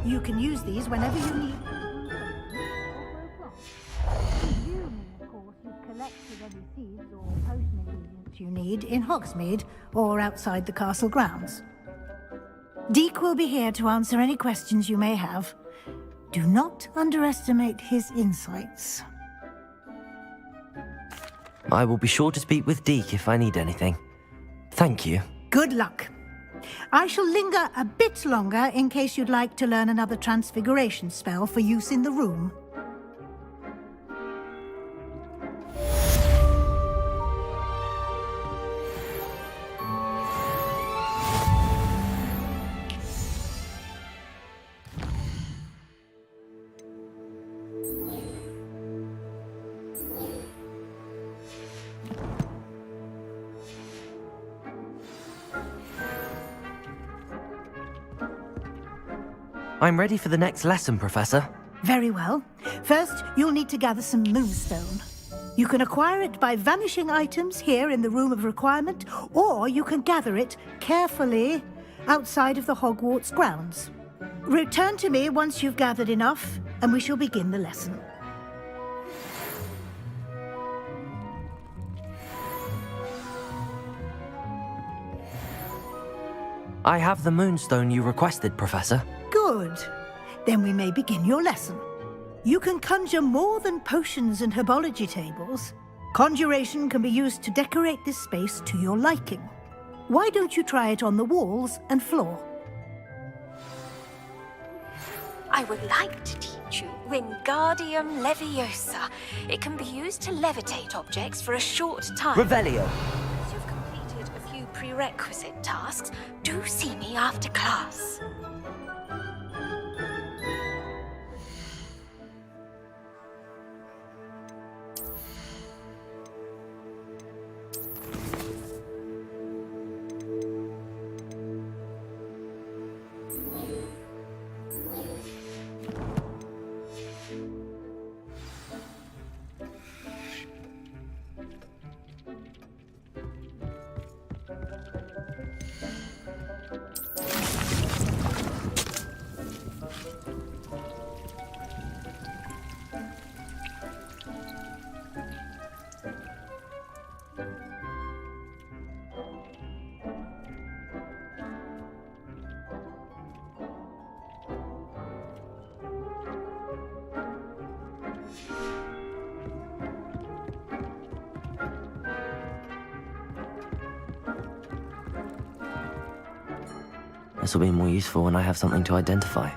Speaker 11: You can use these whenever you need. Presuming, of course, you've collected any seeds or potion ingredients you need in Hogsmeade or outside the castle grounds. Deke will be here to answer any questions you may have. Do not underestimate his insights.
Speaker 1: I will be sure to speak with Deke if I need anything. Thank you.
Speaker 11: Good luck. I shall linger a bit longer in case you'd like to learn another transfiguration spell for use in the room.
Speaker 1: I'm ready for the next lesson, Professor.
Speaker 11: Very well. First, you'll need to gather some moonstone. You can acquire it by vanishing items here in the Room of Requirement, or you can gather it carefully outside of the Hogwarts grounds. Return to me once you've gathered enough, and we shall begin the lesson.
Speaker 1: I have the moonstone you requested, Professor.
Speaker 11: Good. Then we may begin your lesson. You can conjure more than potions and herbology tables. Conjuration can be used to decorate this space to your liking. Why don't you try it on the walls and floor?
Speaker 15: I would like to teach you Wingardium Leviosa. It can be used to levitate objects for a short time.
Speaker 2: Revelio.
Speaker 15: Once you've completed a few prerequisite tasks, do see me after class.
Speaker 1: This will be more useful when I have something to identify.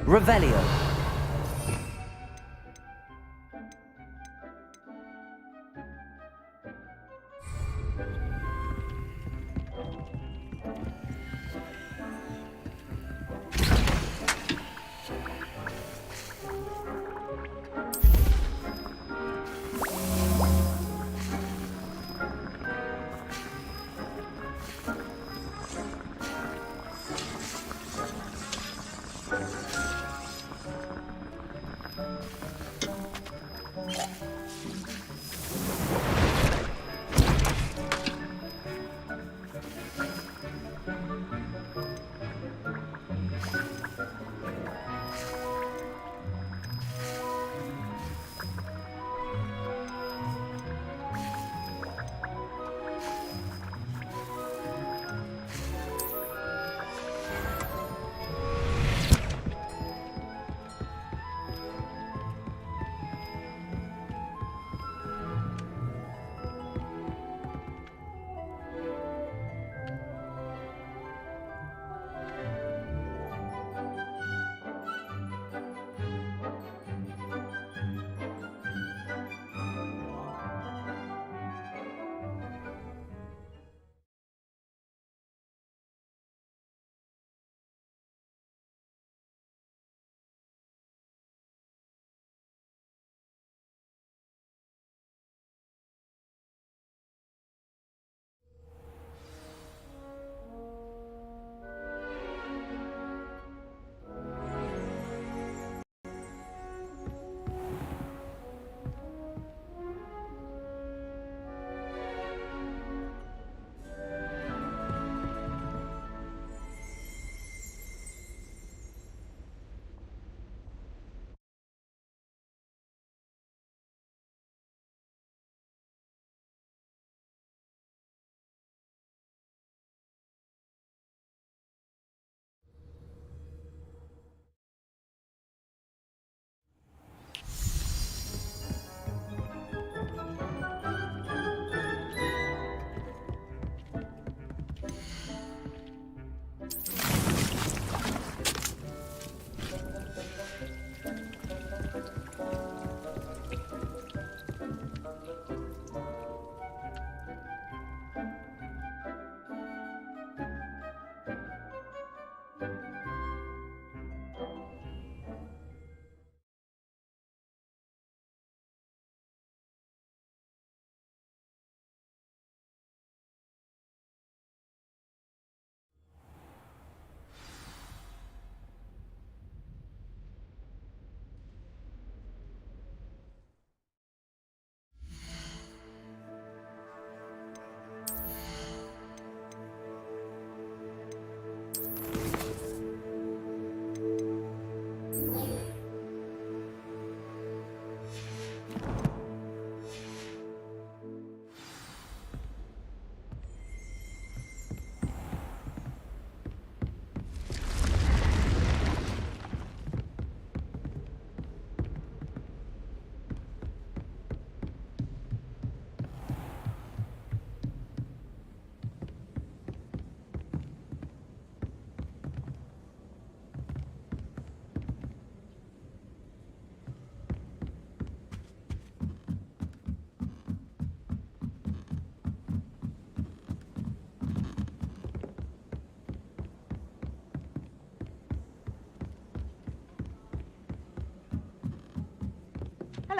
Speaker 2: Revelio.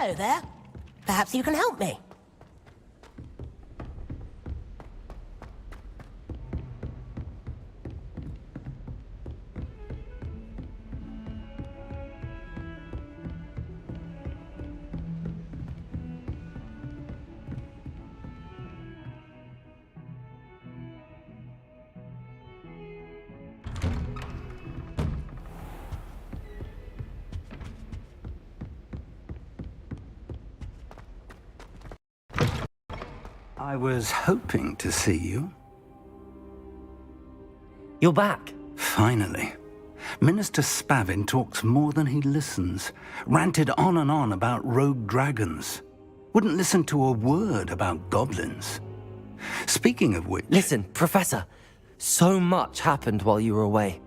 Speaker 8: Hello there. Perhaps you can help me.
Speaker 16: I was hoping to see you.
Speaker 1: You're back.
Speaker 16: Finally. Minister Spavin talks more than he listens. Ranted on and on about rogue dragons. Wouldn't listen to a word about goblins. Speaking of which...
Speaker 1: Listen, Professor. So much happened while you were away.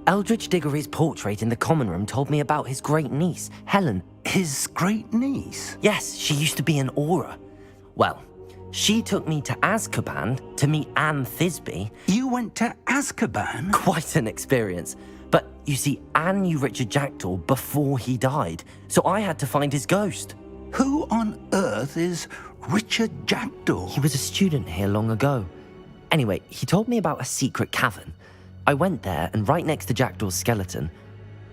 Speaker 1: Eldridge Diggory's portrait in the common room told me about his great niece, Helen.
Speaker 16: His great niece?
Speaker 1: Yes, she used to be an Auror. Well, she took me to Azkaban to meet Anne Thisbe.
Speaker 16: You went to Azkaban?
Speaker 1: Quite an experience. But you see, Anne knew Richard Jackdaw before he died, so I had to find his ghost.
Speaker 16: Who on earth is Richard Jackdaw?
Speaker 1: He was a student here long ago. Anyway, he told me about a secret cavern. I went there, and right next to Jackdaw's skeleton,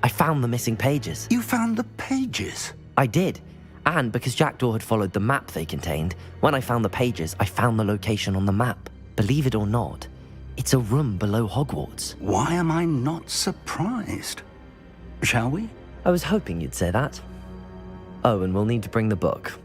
Speaker 1: I found the missing pages.
Speaker 16: You found the pages?
Speaker 1: I did. And because Jackdaw had followed the map they contained, when I found the pages, I found the location on the map. Believe it or not, it's a room below Hogwarts.
Speaker 16: Why am I not surprised? Shall we?
Speaker 1: I was hoping you'd say that. Oh, and we'll need to bring the book.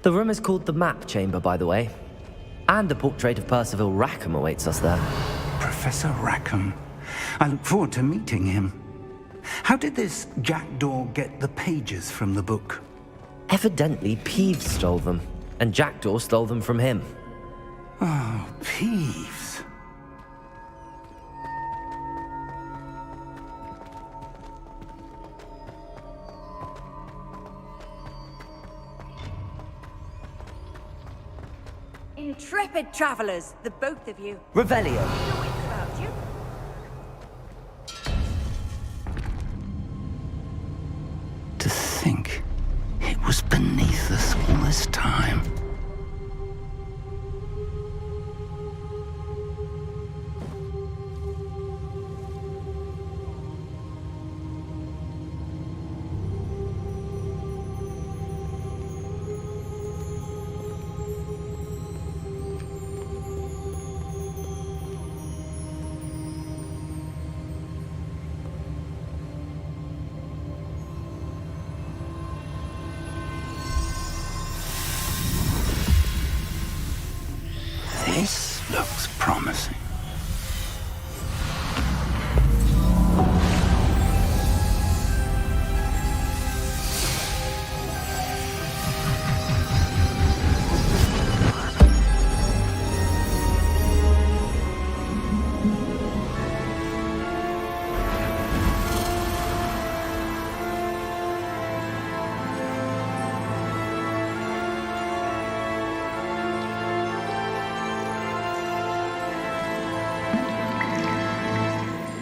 Speaker 1: The room is called the Map Chamber, by the way. And a portrait of Percival Rackham awaits us there.
Speaker 16: Professor Rackham. I look forward to meeting him. How did this Jackdaw get the pages from the book?
Speaker 1: Evidently, Peeves stole them, and Jackdaw stole them from him.
Speaker 16: Oh, Peeves.
Speaker 4: Intrepid travelers, the both of you.
Speaker 1: Revelio.
Speaker 4: Your wits about you.
Speaker 16: To think it was beneath us all this time. This looks promising.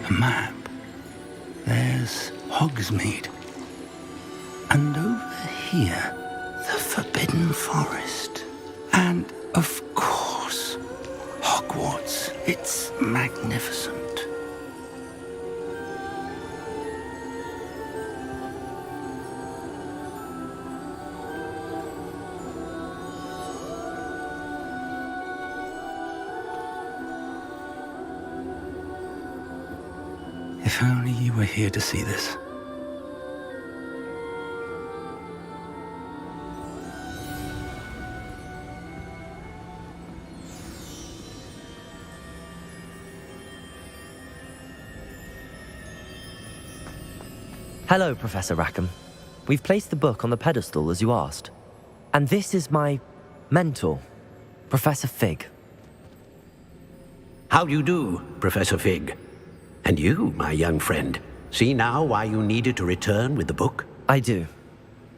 Speaker 16: A map. There's Hogsmeade. And over here, the Forbidden Forest. And, of course, Hogwarts. It's magnificent. If only you were here to see this.
Speaker 1: Hello, Professor Rackham. We've placed the book on the pedestal as you asked. And this is my mentor, Professor Fig.
Speaker 3: How do you do, Professor Fig? And you, my young friend, see now why you needed to return with the book?
Speaker 1: I do.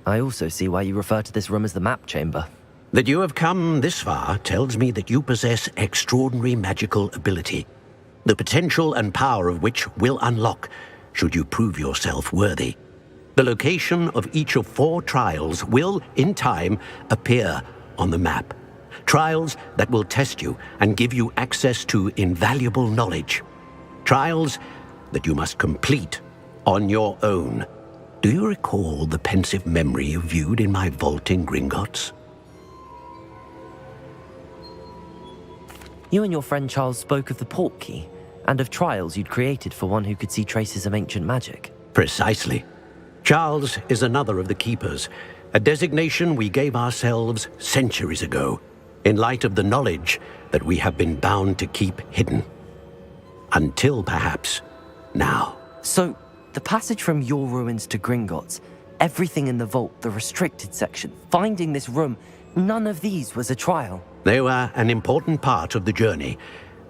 Speaker 1: I also see why you refer to this room as the map chamber.
Speaker 3: That you have come this far tells me that you possess extraordinary magical ability, the potential and power of which will unlock should you prove yourself worthy. The location of each of 4 trials will, in time, appear on the map. Trials that will test you and give you access to invaluable knowledge. Trials that you must complete on your own. Do you recall the pensive memory you viewed in my vault in Gringotts?
Speaker 1: You and your friend Charles spoke of the port key, and of trials you'd created for one who could see traces of ancient magic.
Speaker 3: Precisely. Charles is another of the Keepers, a designation we gave ourselves centuries ago, in light of the knowledge that we have been bound to keep hidden. Until, perhaps, now.
Speaker 1: So, the passage from your ruins to Gringotts, everything in the vault, the restricted section, finding this room, none of these was a trial.
Speaker 3: They were an important part of the journey,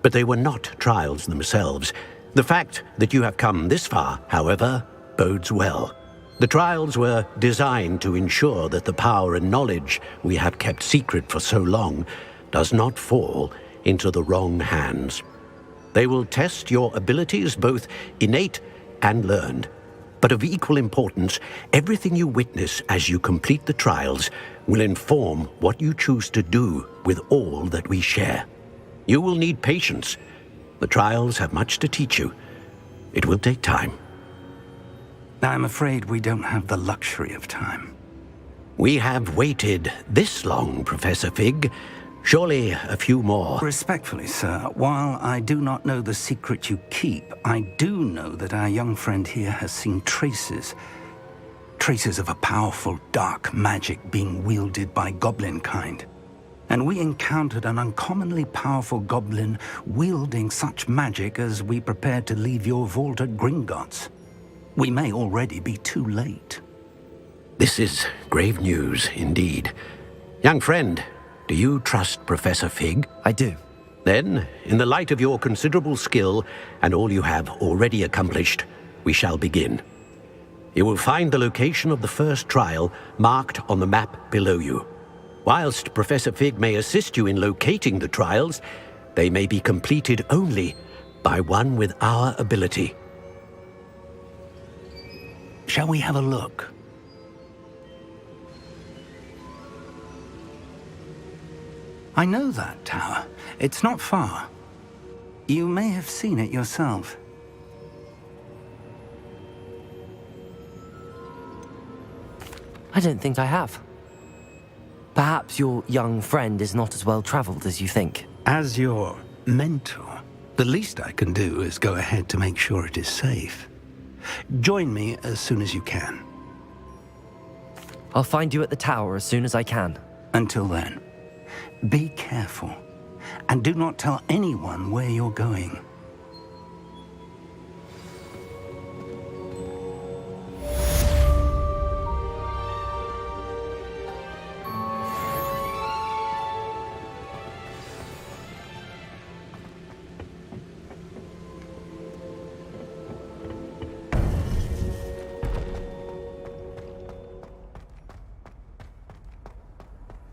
Speaker 3: but they were not trials themselves. The fact that you have come this far, however, bodes well. The trials were designed to ensure that the power and knowledge we have kept secret for so long does not fall into the wrong hands. They will test your abilities, both innate and learned. But of equal importance, everything you witness as you complete the trials will inform what you choose to do with all that we share. You will need patience. The trials have much to teach you. It will take time.
Speaker 16: I'm afraid we don't have the luxury of time.
Speaker 3: We have waited this long, Professor Fig. Surely a few more.
Speaker 16: Respectfully, sir, while I do not know the secret you keep, I do know that our young friend here has seen traces of a powerful dark magic being wielded by goblin kind. And we encountered an uncommonly powerful goblin wielding such magic as we prepared to leave your vault at Gringotts. We may already be too late.
Speaker 3: This is grave news indeed. Young friend, do you trust Professor Fig?
Speaker 1: I do.
Speaker 3: Then, in the light of your considerable skill and all you have already accomplished, we shall begin. You will find the location of the first trial marked on the map below you. Whilst Professor Fig may assist you in locating the trials, they may be completed only by one with our ability.
Speaker 16: Shall we have a look? I know that tower. It's not far. You may have seen it yourself.
Speaker 1: I don't think I have. Perhaps your young friend is not as well traveled as you think.
Speaker 16: As your mentor, the least I can do is go ahead to make sure it is safe. Join me as soon as you can.
Speaker 1: I'll find you at the tower as soon as I can.
Speaker 16: Until then, be careful, and do not tell anyone where you're going.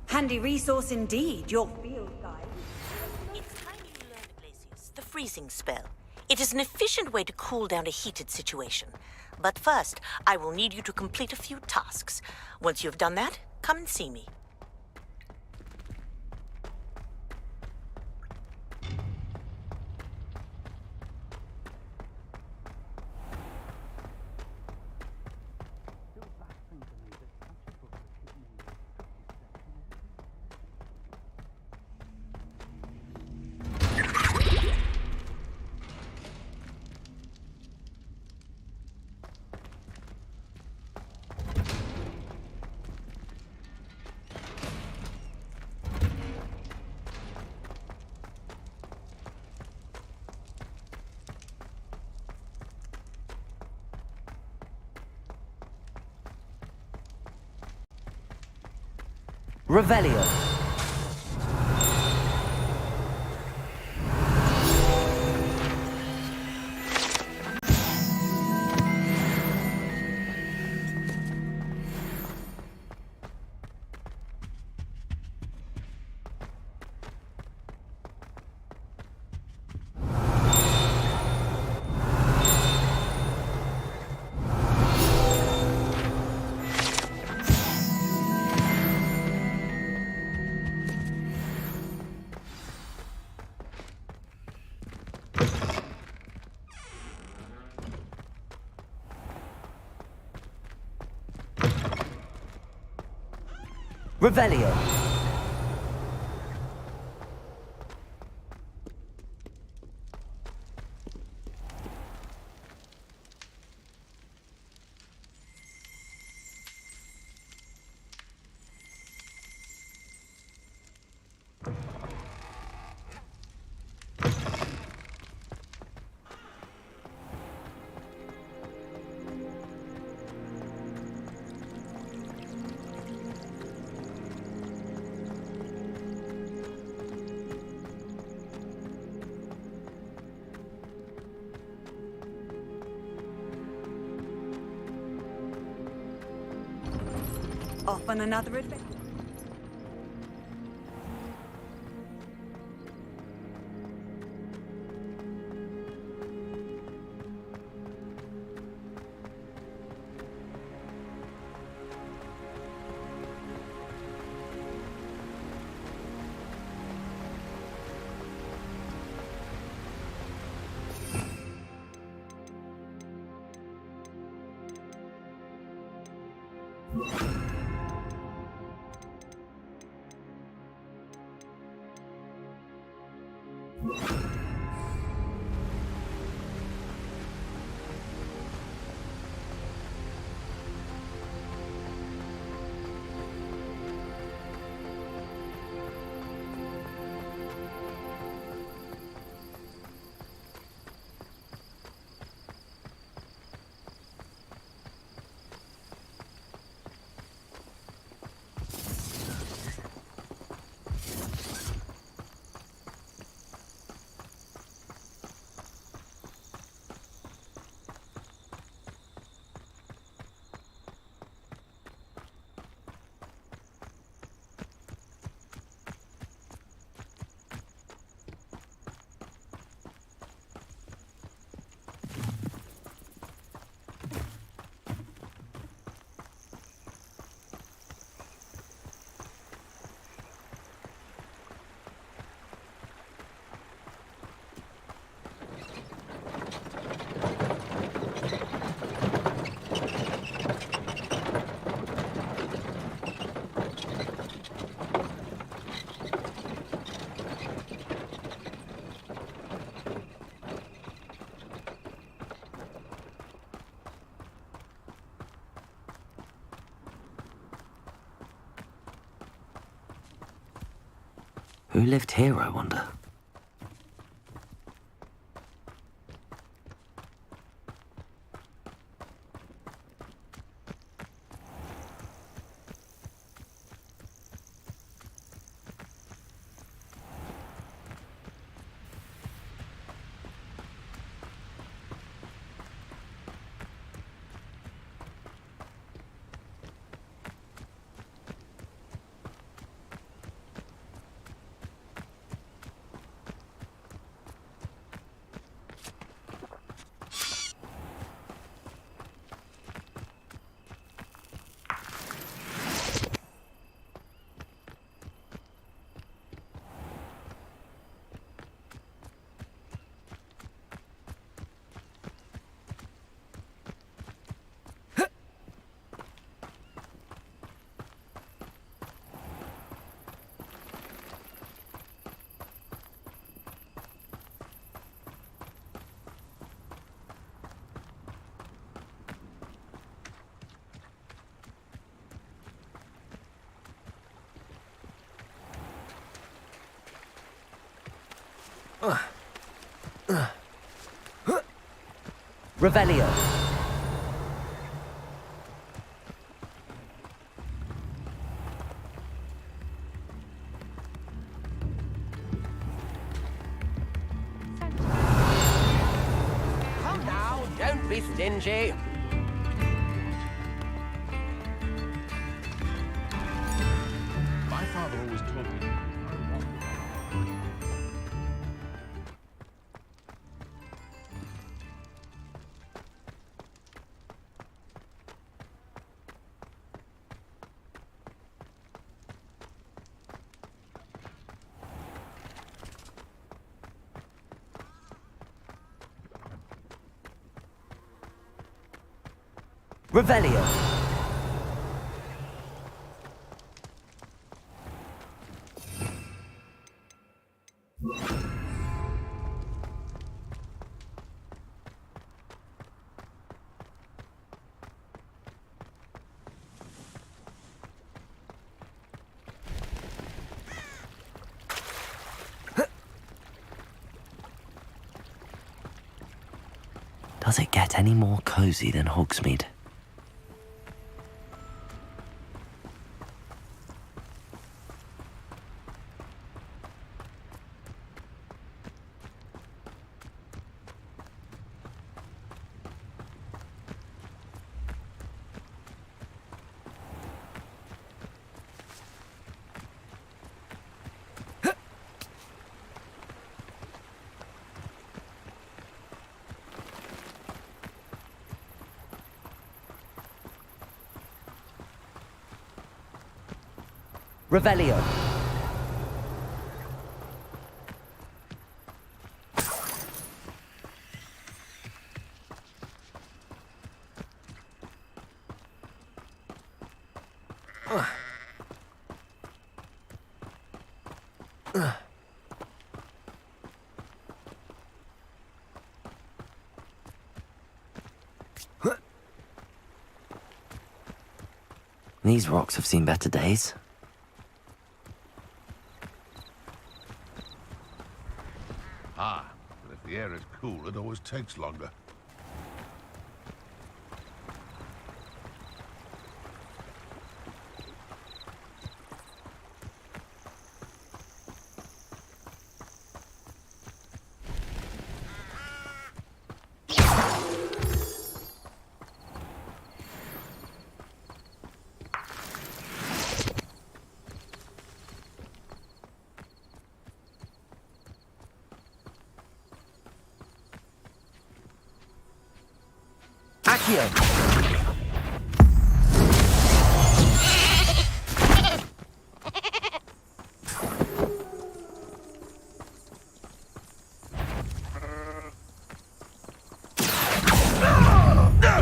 Speaker 4: Handy resource indeed, your field guide.
Speaker 17: It's time you learned, Iglesias, the freezing spell. It is an efficient way to cool down a heated situation. But first, I will need you to complete a few tasks. Once you've done that, come and see me.
Speaker 2: Revelio. Revelio.
Speaker 4: Off on another adventure.
Speaker 1: Who lived here, I wonder?
Speaker 2: Revelio.
Speaker 8: Come now, don't be stingy.
Speaker 14: My father always told me.
Speaker 2: Revelio.
Speaker 1: Does it get any more cozy than Hogsmeade?
Speaker 2: Revelio.
Speaker 1: These rocks have seen better days.
Speaker 6: Ah, but if the air is cool, it always takes longer.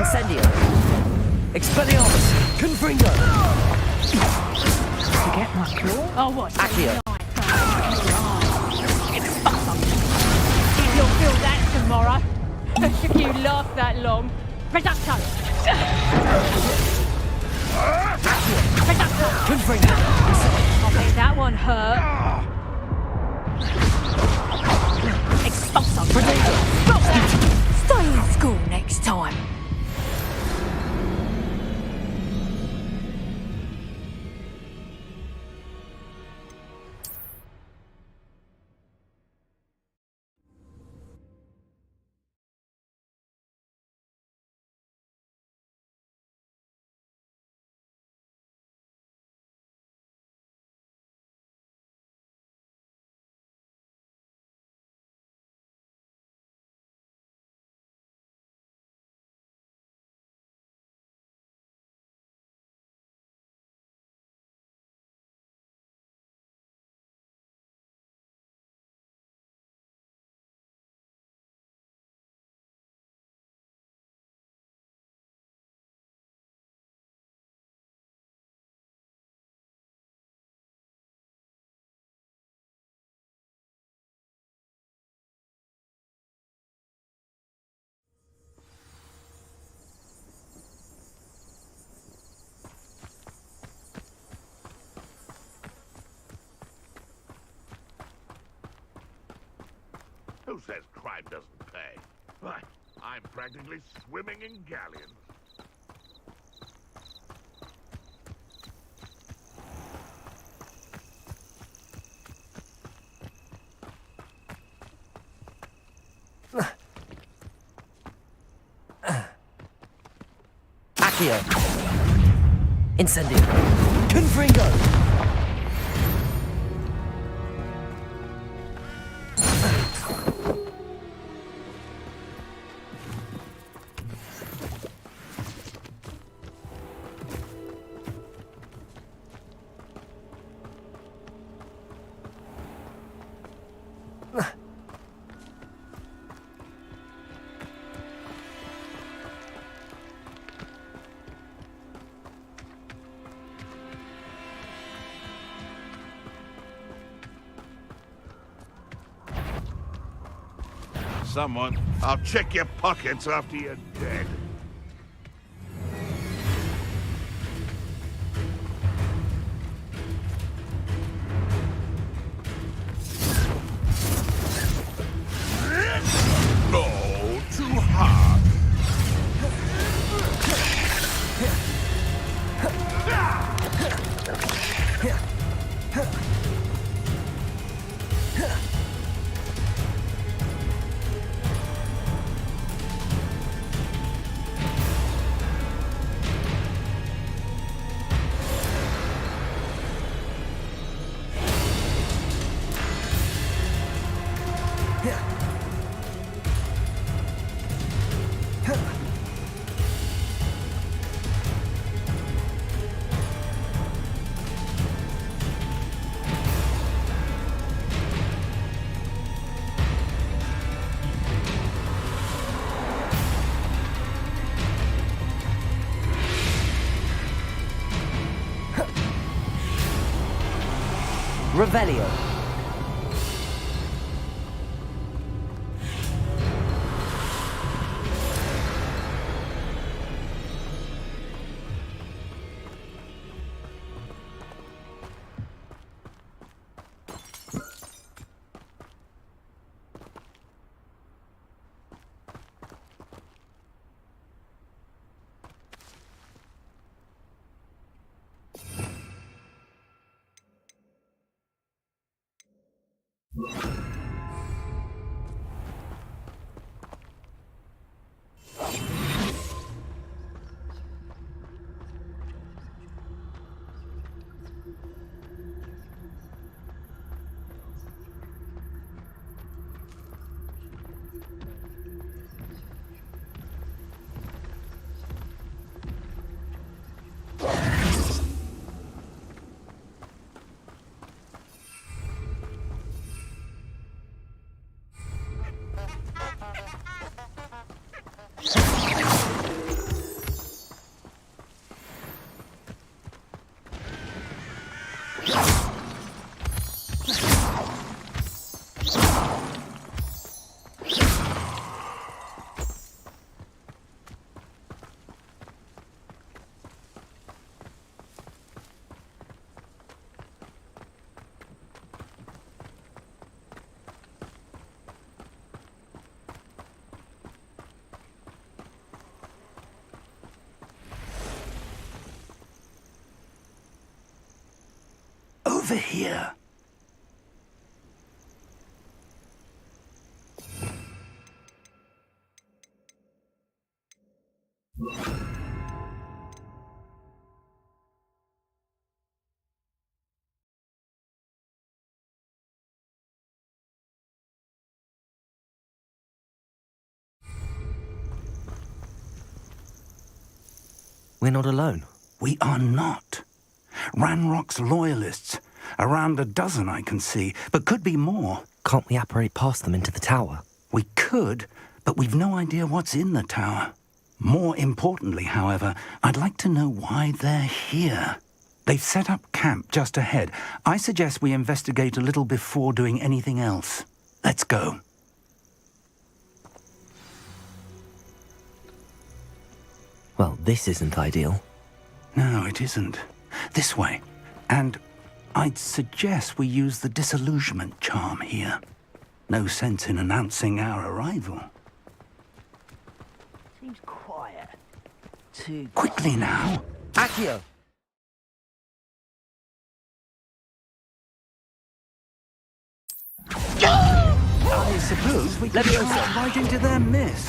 Speaker 2: Incendio. Expelliarmus. Confringo.
Speaker 7: Forget my claw? Oh, what?
Speaker 2: Accio.
Speaker 7: You'll feel that tomorrow. If you last that long. Reducto. Reducto.
Speaker 2: Confringo.
Speaker 7: I bet that one hurt. Expulso. Stop that. Stay in school next time.
Speaker 6: Who says crime doesn't pay? Why, I'm practically swimming in galleons.
Speaker 2: Accio. Incendio. Confringo.
Speaker 6: Someone, I'll check your pockets after you're dead. No, too hard.
Speaker 2: Revelio.
Speaker 16: Over here.
Speaker 1: We're not alone.
Speaker 16: We are not. Ranrock's loyalists. Around a dozen I can see, but could be more.
Speaker 1: Can't we apparate past them into the tower?
Speaker 16: We could, but we've no idea what's in the tower. More importantly, however, I'd like to know why they're here. They've set up camp just ahead. I suggest we investigate a little before doing anything else. Let's go.
Speaker 1: Well, this isn't ideal.
Speaker 16: No, it isn't. This way. And I'd suggest we use the disillusionment charm here. No sense in announcing our arrival.
Speaker 2: Seems quiet. Too
Speaker 16: quickly now.
Speaker 2: Accio.
Speaker 16: I suppose we could drop right into their mist.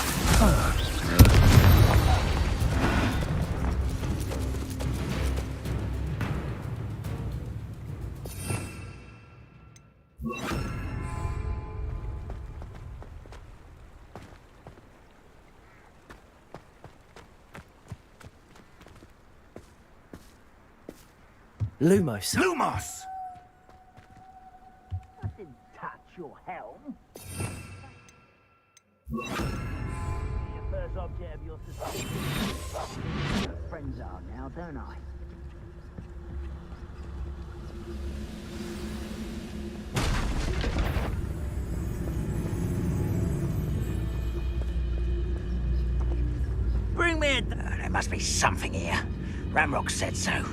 Speaker 1: Lumos.
Speaker 16: Lumos!
Speaker 2: I didn't touch your helm. Your first object of your suspicion. Friends are now, don't I? Bring me in.
Speaker 18: There must be something here. Ramrock said so.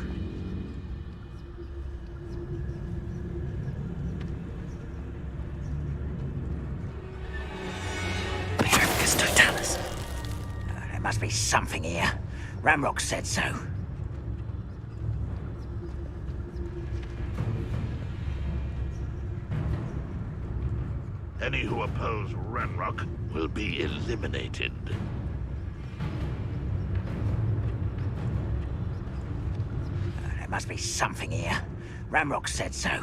Speaker 18: There must be something here. Ramrock said so.
Speaker 6: Any who oppose Ranrock will be eliminated.
Speaker 18: There must be something here. Ramrock said so.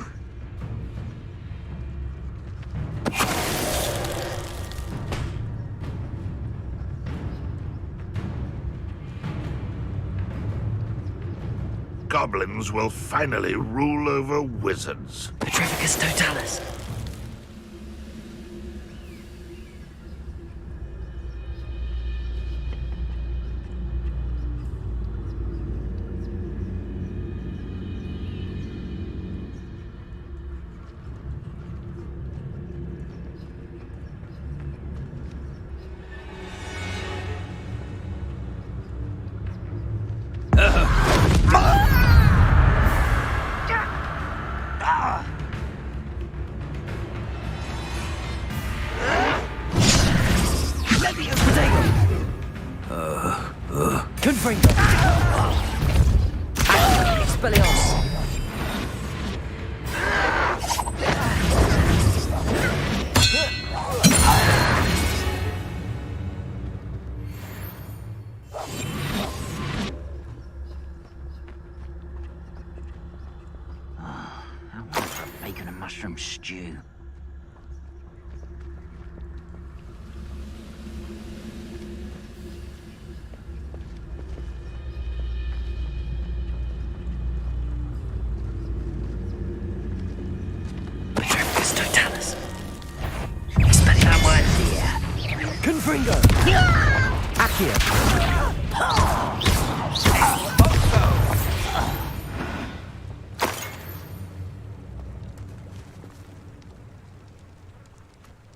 Speaker 6: Goblins will finally rule over wizards.
Speaker 1: Petrificus Totalis. Confringo! Expelliarmus!
Speaker 18: I want for a bacon and mushroom stew.
Speaker 1: Confringo! Accio!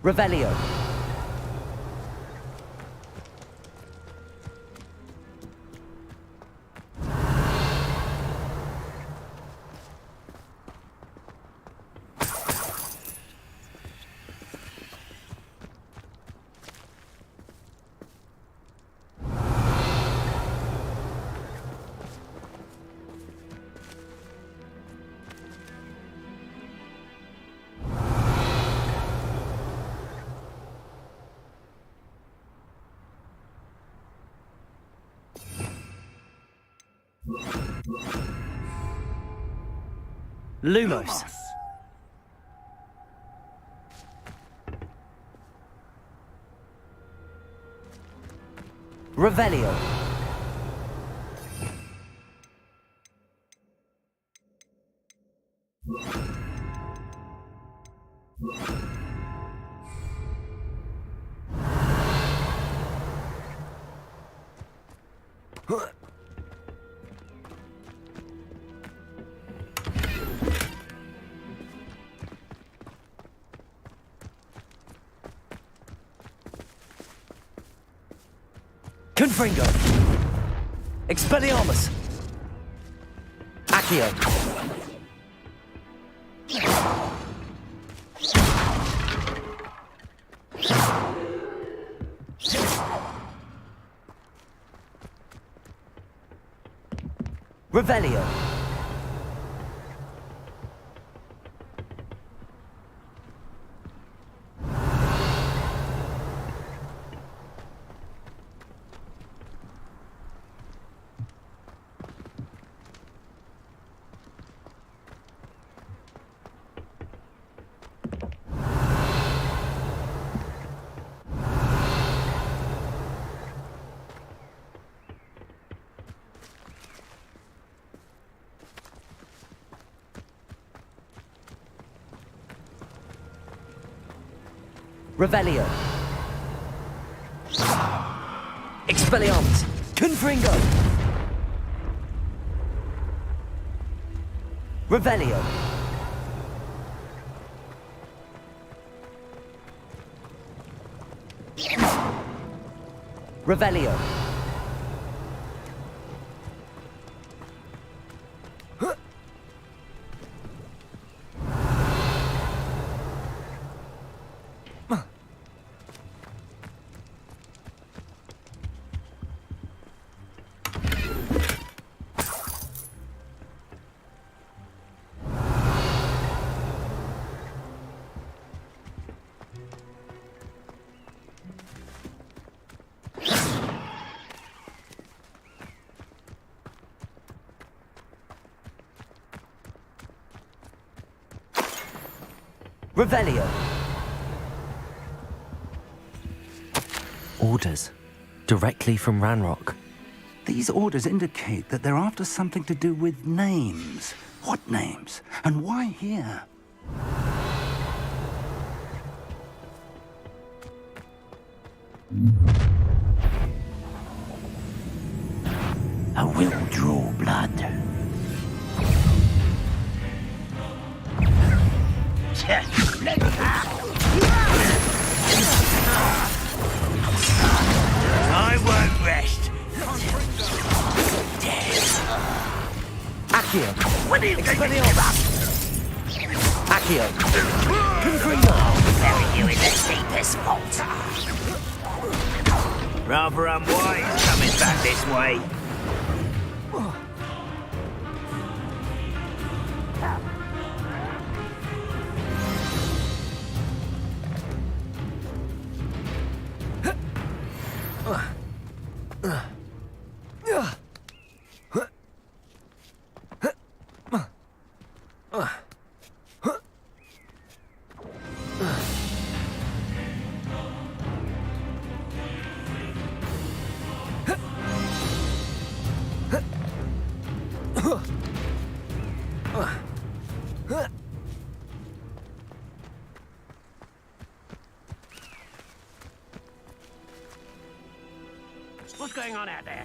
Speaker 1: Revelio! Lumos. Revelio. Confringo! Expelliarmus! Accio! Revelio! Revelio. Expelliarmus. Confringo. Revelio. Revelio. Revelio. Orders. Directly from Ranrock.
Speaker 16: These orders indicate that they're after something to do with names. What names? And why here?
Speaker 18: I will draw blood. I won't rest.
Speaker 1: Accio.
Speaker 18: When are you going to give up?
Speaker 1: Accio. Confringo.
Speaker 18: Bury you in the deepest vault. Rather unwise coming back this way.
Speaker 14: What's going on out there?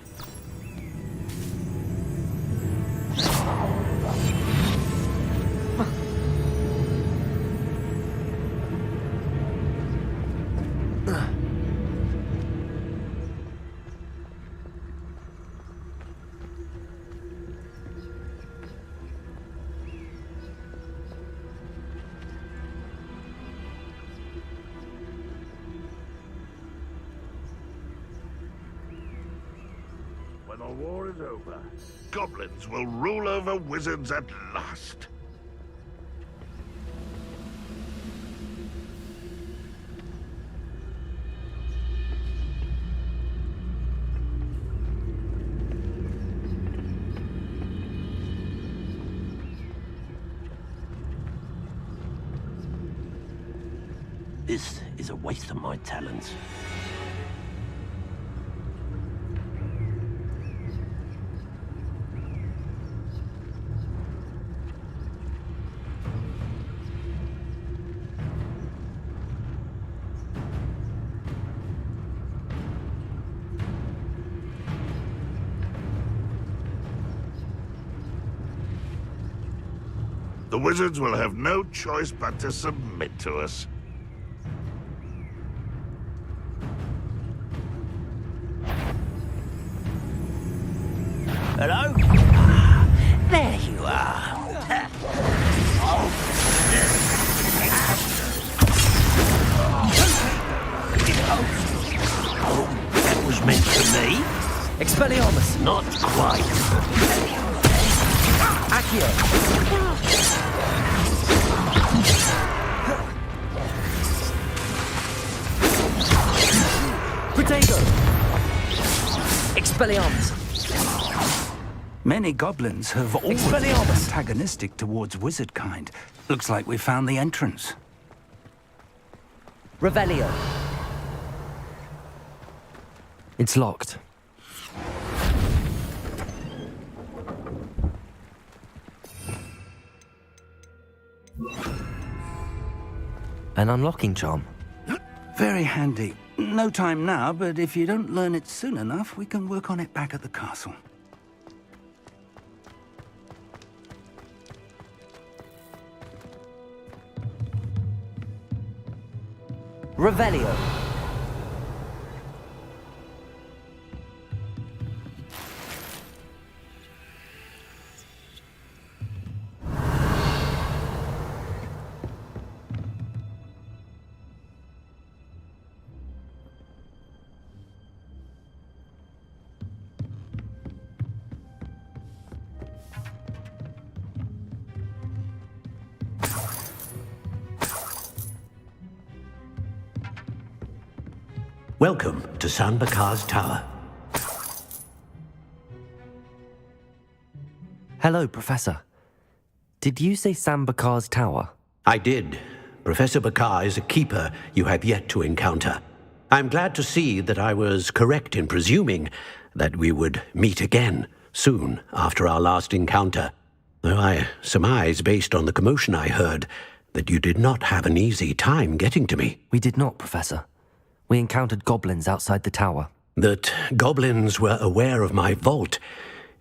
Speaker 6: When the war is over, goblins will rule over wizards at last.
Speaker 14: This is a waste of my talents.
Speaker 6: The wizards will have no choice but to submit to us.
Speaker 14: Hello? There you are. That was meant for me.
Speaker 1: Expelliarmus!
Speaker 14: Not quite.
Speaker 1: Accio! Protego! Expelliarmus!
Speaker 16: Many goblins have always been antagonistic towards wizard kind. Looks like we found the entrance.
Speaker 1: Revelio. It's locked. An unlocking charm.
Speaker 16: Very handy. No time now, but if you don't learn it soon enough, we can work on it back at the castle.
Speaker 1: Revelio.
Speaker 3: Welcome to Sambakar's Tower.
Speaker 1: Hello, Professor. Did you say Sambakar's Tower?
Speaker 3: I did. Professor Bakar is a keeper you have yet to encounter. I'm glad to see that I was correct in presuming that we would meet again soon after our last encounter, though I surmise, based on the commotion I heard, that you did not have an easy time getting to me.
Speaker 1: We did not, Professor. We encountered goblins outside the tower.
Speaker 3: That goblins were aware of my vault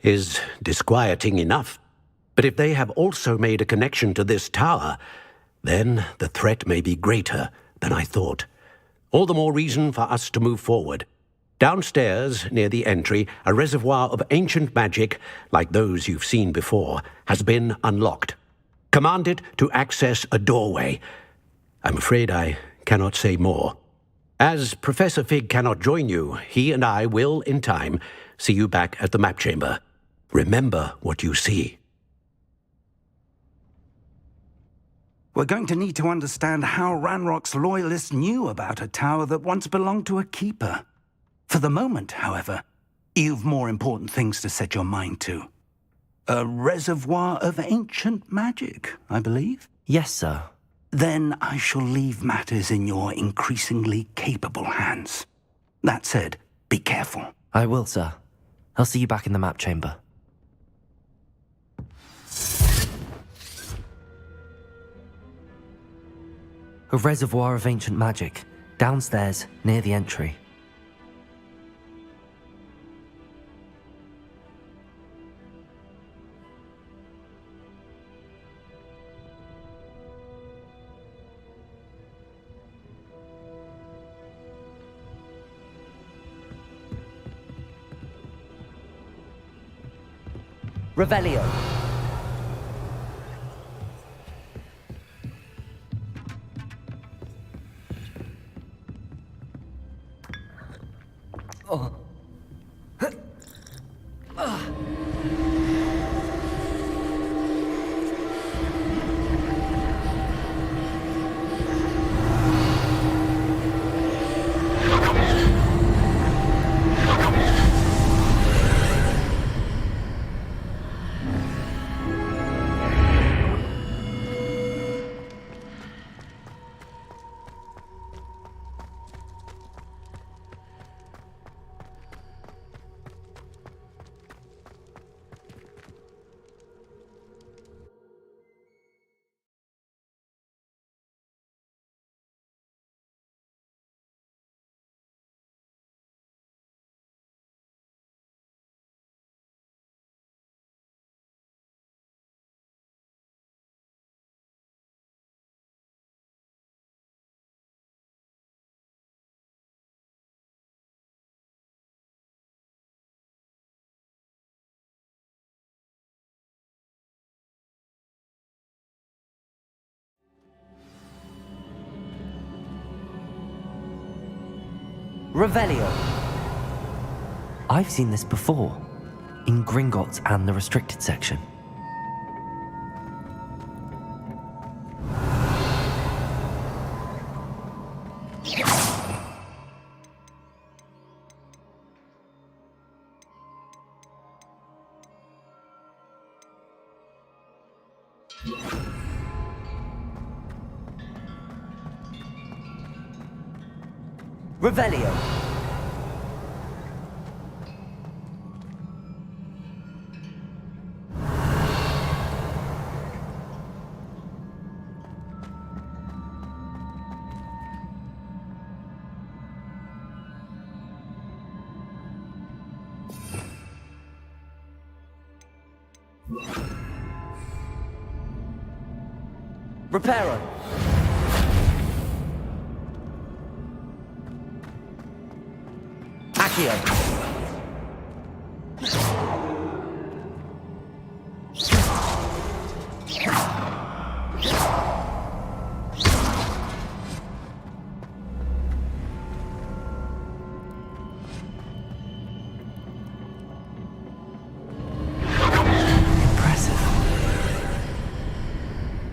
Speaker 3: is disquieting enough. But if they have also made a connection to this tower, then the threat may be greater than I thought. All the more reason for us to move forward. Downstairs, near the entry, a reservoir of ancient magic, like those you've seen before, has been unlocked. Command it to access a doorway. I'm afraid I cannot say more. As Professor Fig cannot join you, he and I will, in time, see you back at the map chamber. Remember what you see.
Speaker 16: We're going to need to understand how Ranrock's loyalists knew about a tower that once belonged to a keeper. For the moment, however, you've more important things to set your mind to. A reservoir of ancient magic, I believe?
Speaker 1: Yes, sir.
Speaker 16: Then I shall leave matters in your increasingly capable hands. That said, be careful.
Speaker 1: I will, sir. I'll see you back in the map chamber. A reservoir of ancient magic, downstairs, near the entry. Revelio. Oh. Revelio. I've seen this before, in Gringotts and the restricted section. Revelio. Reparo. Accio.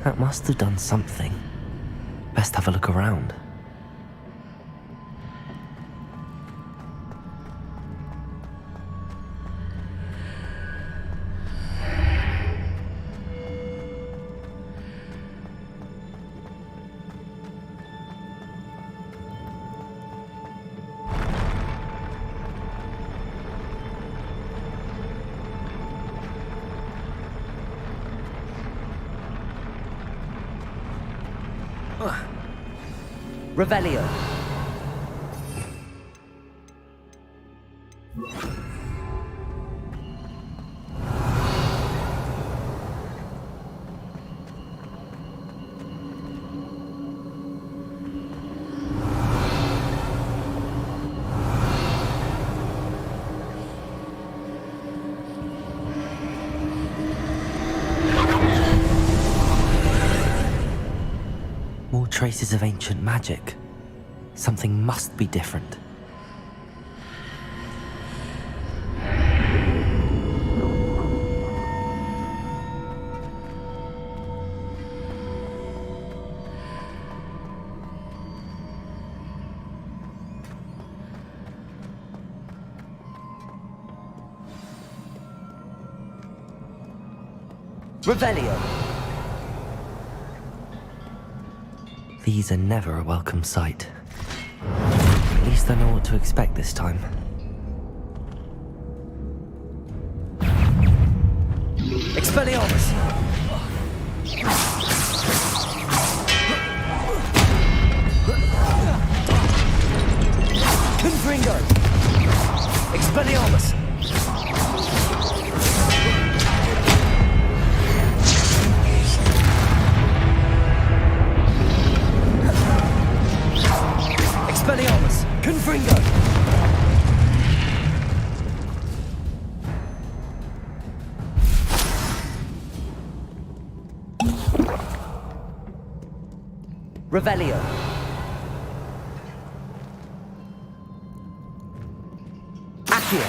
Speaker 1: That must have done something. Best have a look around. Revelio. More traces of ancient magic. Something must be different. Revelio. These are never a welcome sight. At least I know what to expect this time. Expelliarmus! Confringo! Expelliarmus! Expelliarmus! Confringo! Revelio. Accio.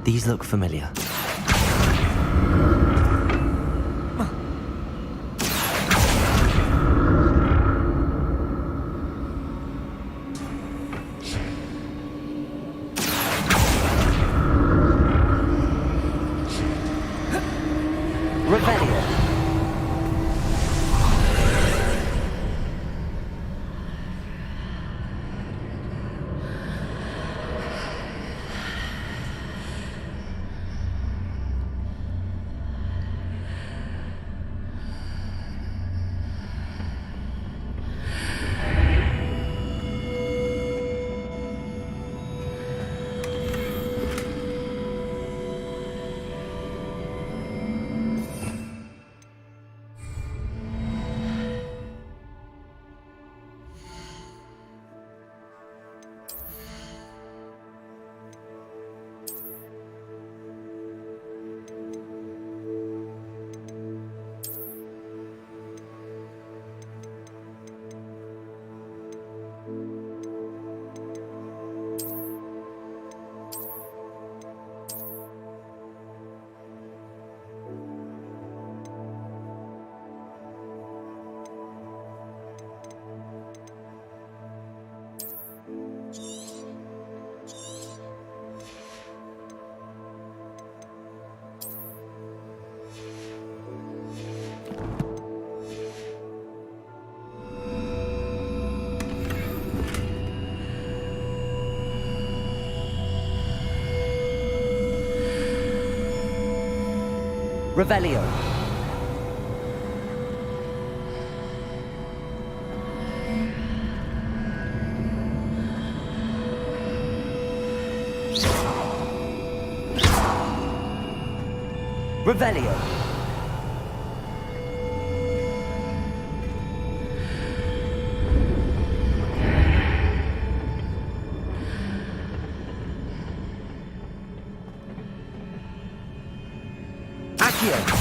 Speaker 1: These look familiar. Revelio. Revelio. Revelio. Accio.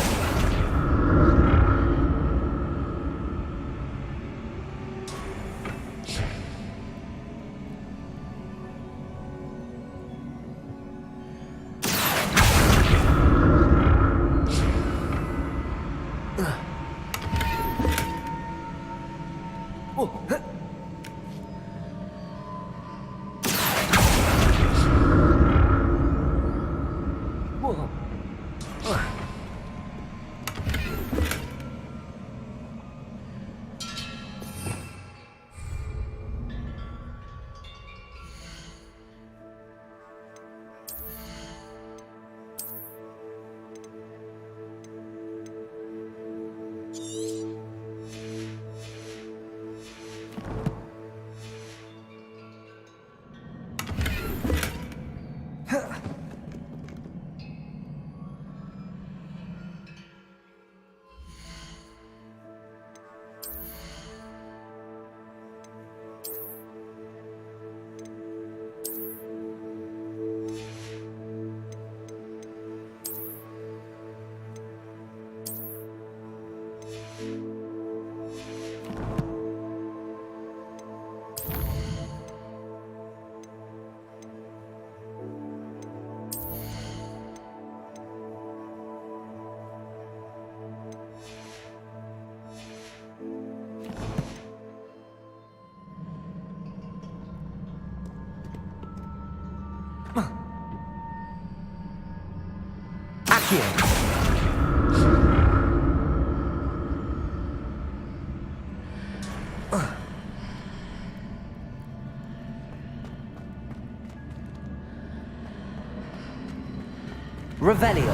Speaker 1: Revelio.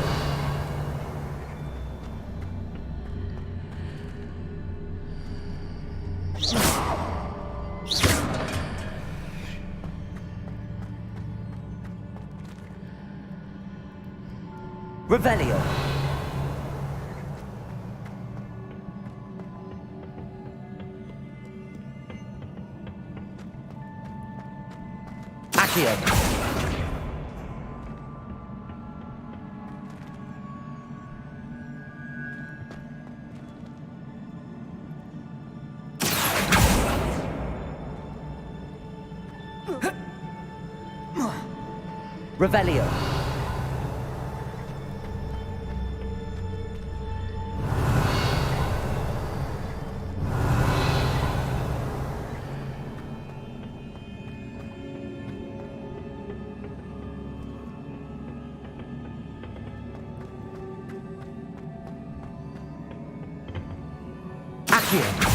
Speaker 1: Revelio. Accio. Revelio. Accio.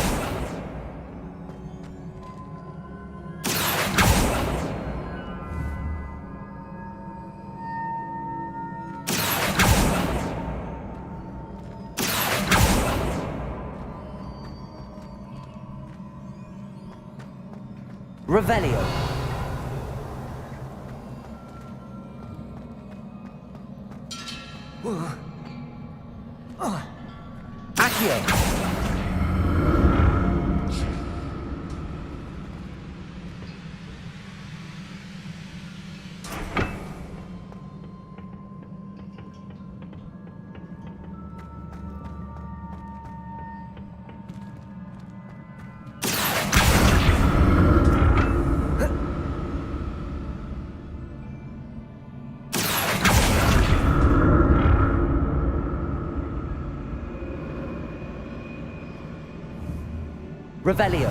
Speaker 1: Revelio. Accio. Revelio.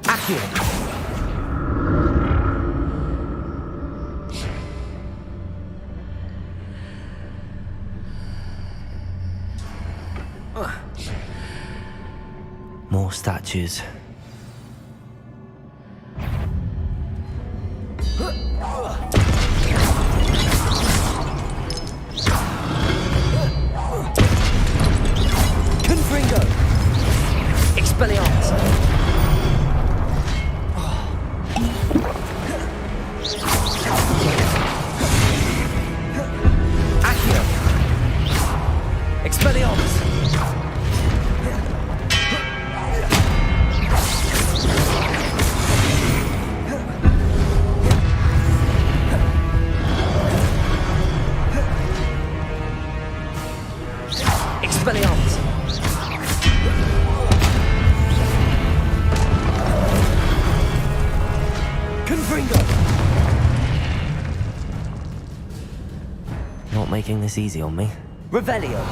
Speaker 1: Accio. More statues. Expelliarmus. Accio. Expelliarmus. Expelliarmus. Not making this easy on me. Revelio.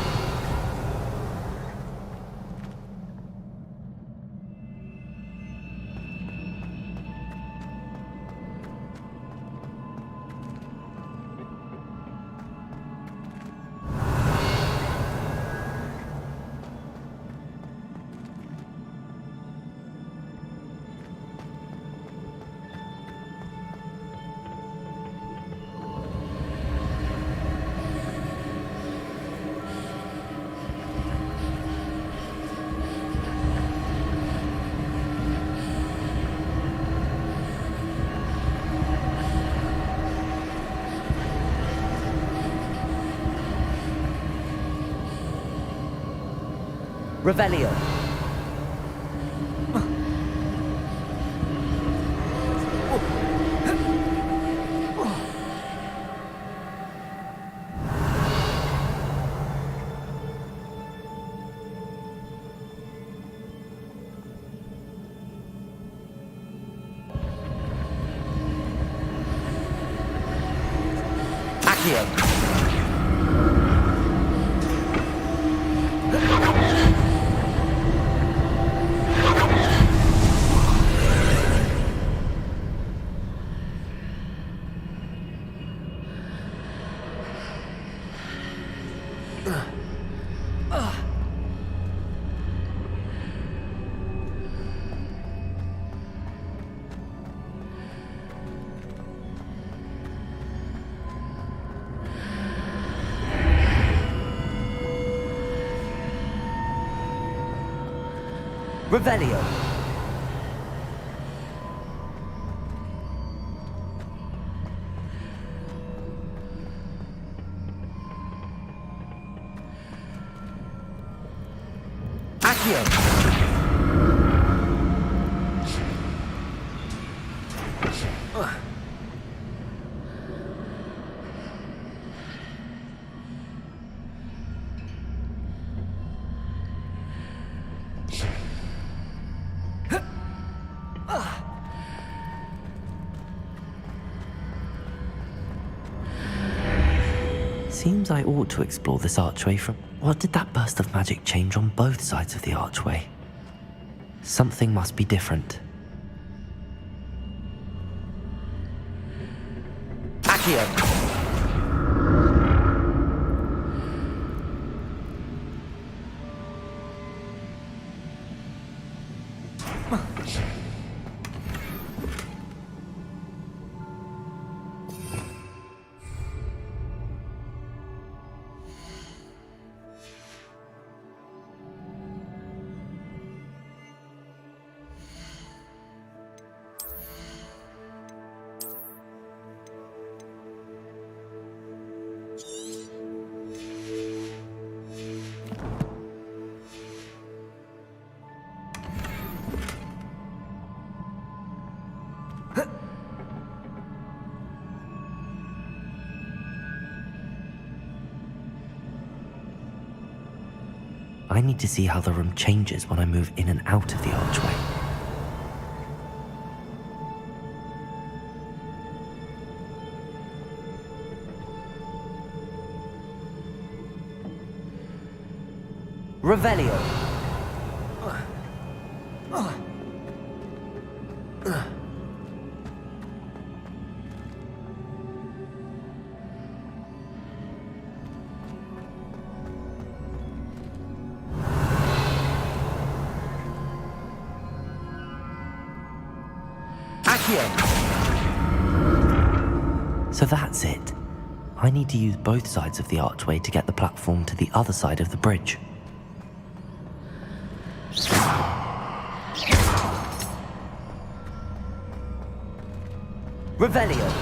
Speaker 1: Revelio. Accio. Revelio. Accio. Seems I ought to explore this archway from... What did that burst of magic change on both sides of the archway? Something must be different. Accio! I need to see how the room changes when I move in and out of the archway. Revelio. So that's it. I need to use both sides of the archway to get the platform to the other side of the bridge. Revelio.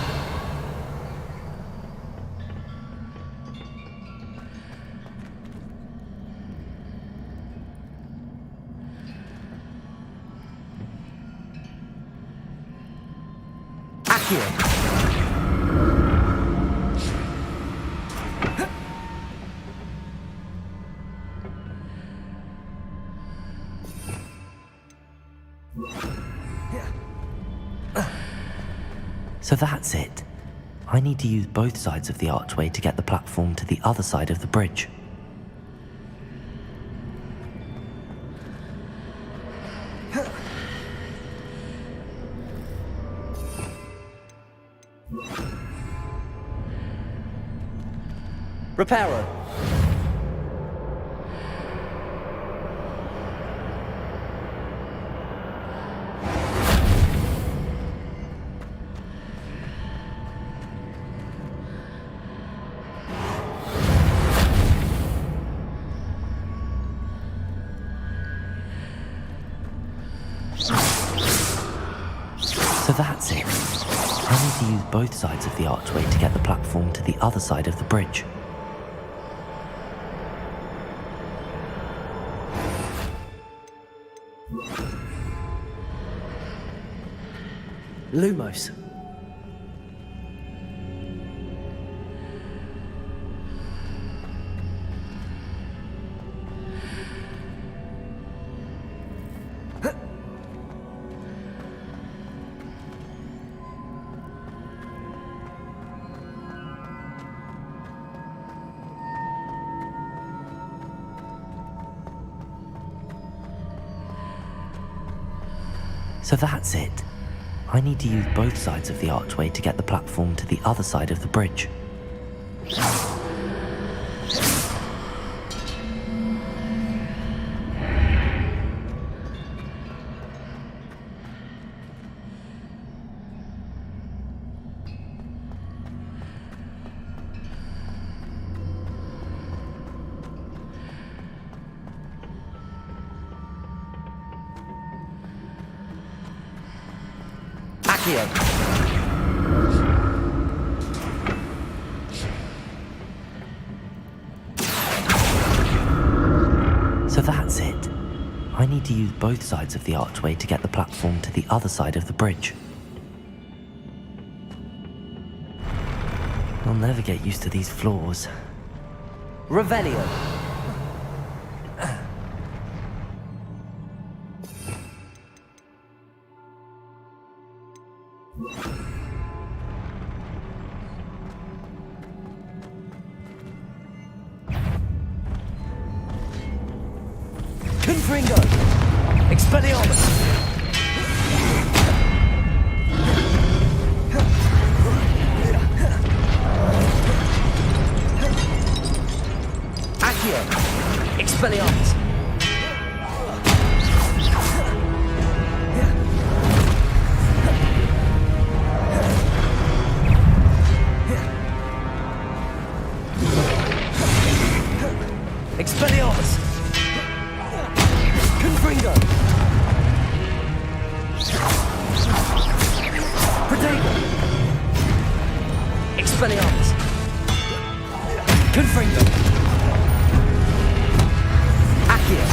Speaker 1: Accio. So that's it. I need to use both sides of the archway to get the platform to the other side of the bridge. Reparo. So that's it. I need to use both sides of the archway to get the platform to the other side of the bridge. Lumos. So that's it. I need to use both sides of the archway to get the platform to the other side of the bridge. Accio. So that's it. I need to use both sides of the archway to get the platform to the other side of the bridge. I'll never get used to these floors. Revelio. Confringo! Expelliarmus! Accio! Expelliarmus! Expelliarmus! Confringo! Protego! Expelliarmus! Confringo! Accio!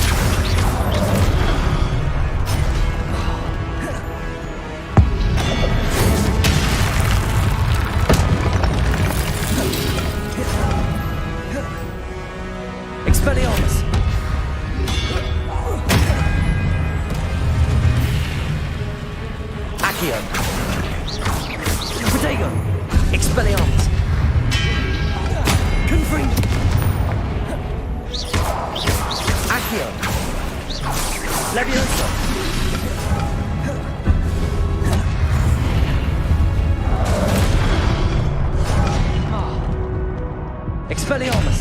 Speaker 1: Expelliarmus! Accio! Protego! Expelliarmus! Confringo! Accio! Leviosa! Expelliarmus!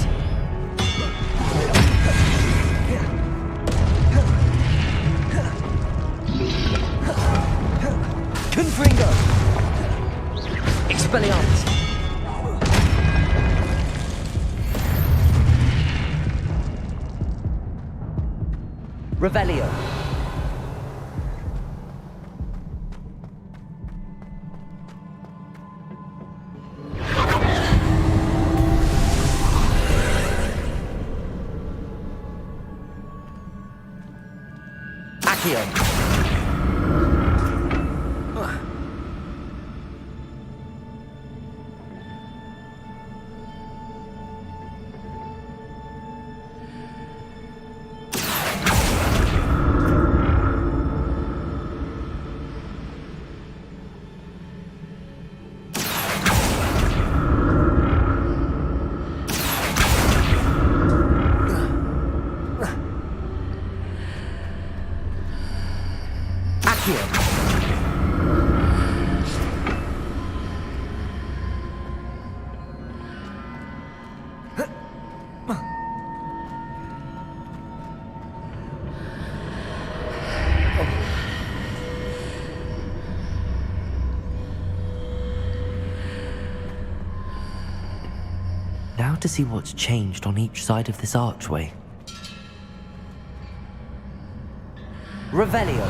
Speaker 1: Confringo! Expelliarmus! Revelio! Accio! Now to see what's changed on each side of this archway. Revelio!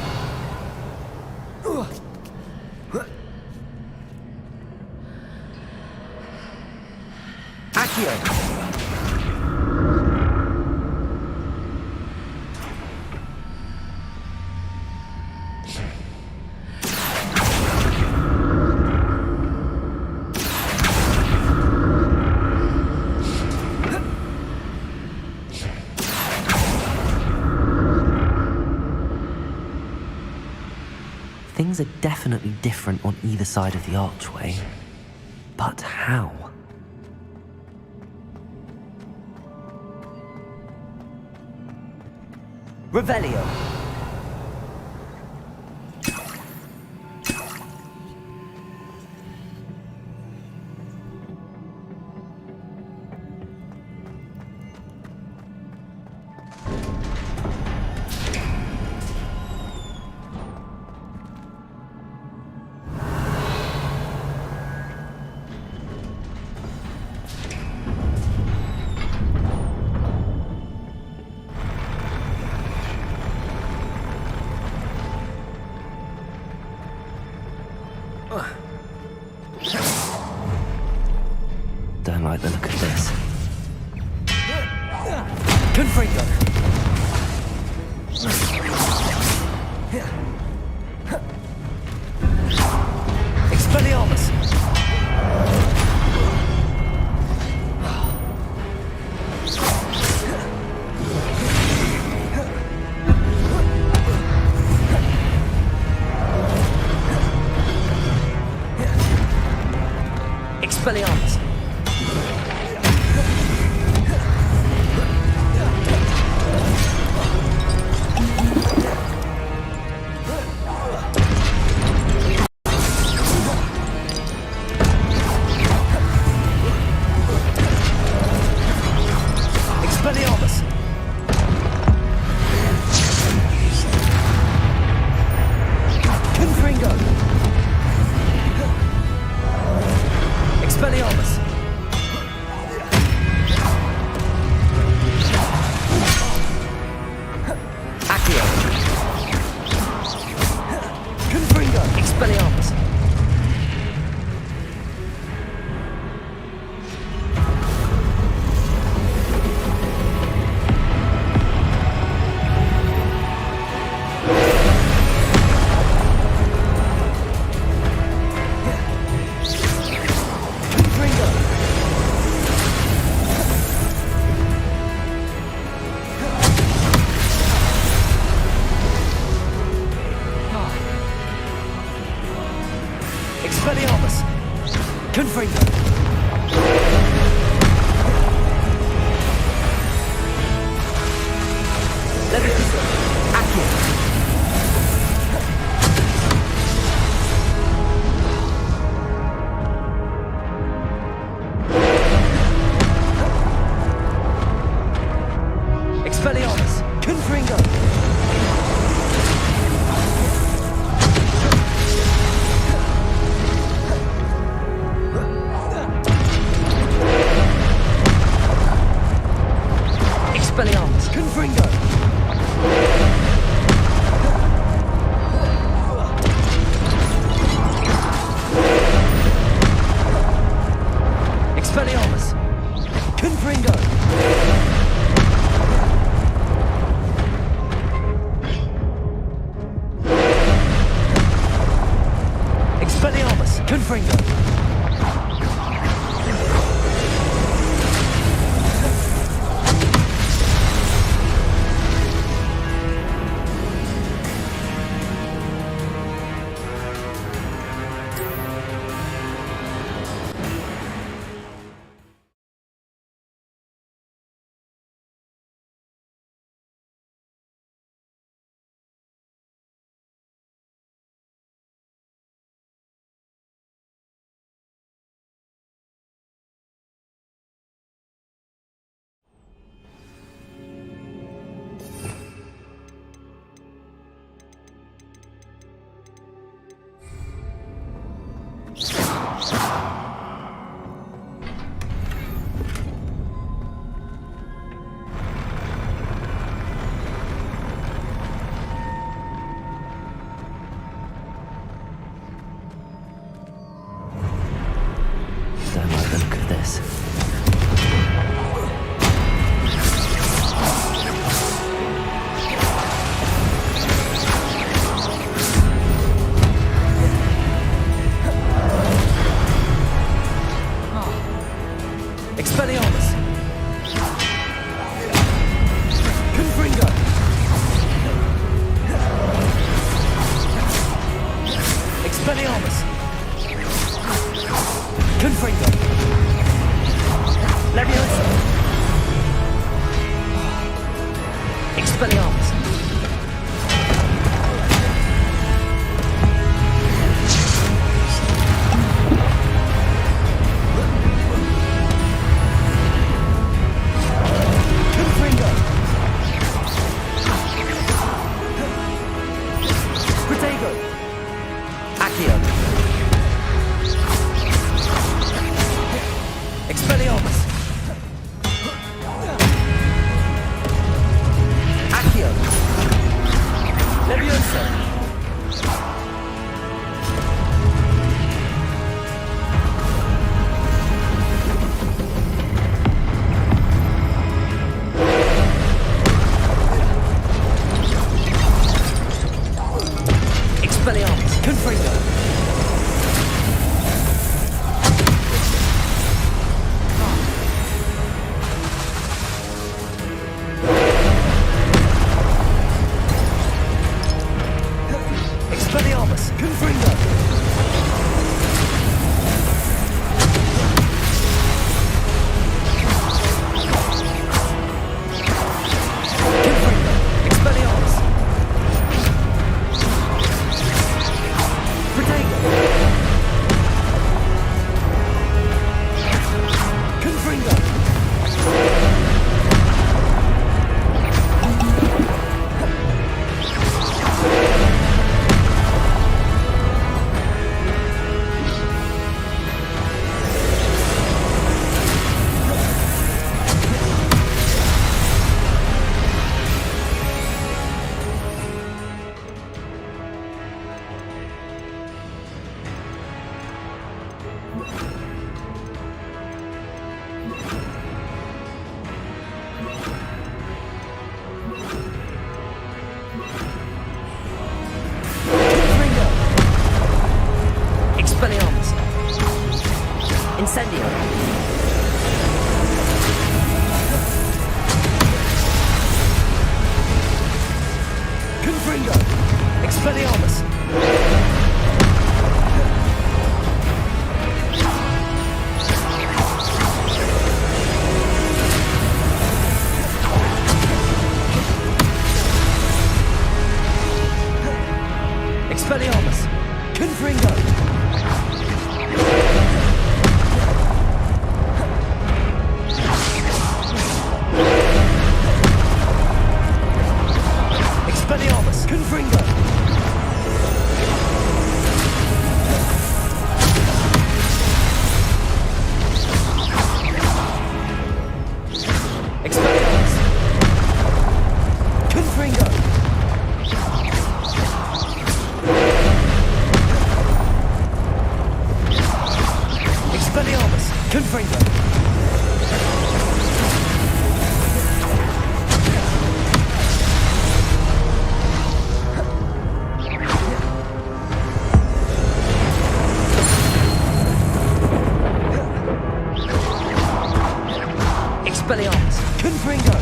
Speaker 1: Accio! Things are definitely different on either side of the archway. But how? Revelio! like the look of this. Confringo! Expelliarmus! Expelliarmus! Expelliarmus! Confringo! Expelliarmus! Accio! Confringo! Expelliarmus! Expelliarmus! Confringo! Leviosa! Accio! Expelliarmus! Confringo! Expelliarmus! Confringo! Expelliarmus! Confringo! Confringo! Expelliarmus! Expelliarmus! Confringo! Expelliarmus! Confringo! Expelliarmus! Confringo! Expelliarmus! Confringo! Expelliarmus! Confringo!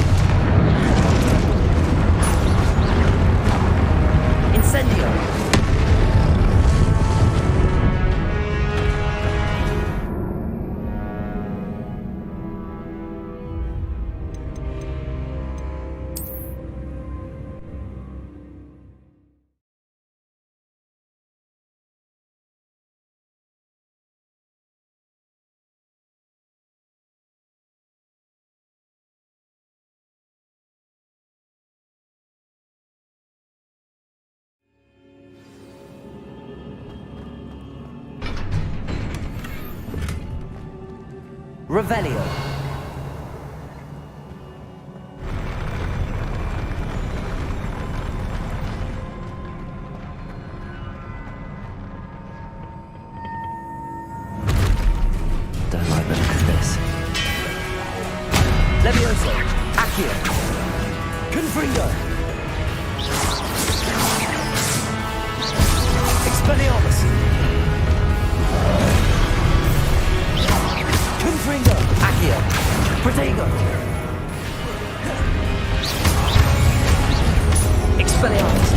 Speaker 1: Incendio! Revelio. Don't like the look of this. Levioso. Accio. Confringo. Expelliarmus. Confringo. Accio. Protego. Expelliarmus.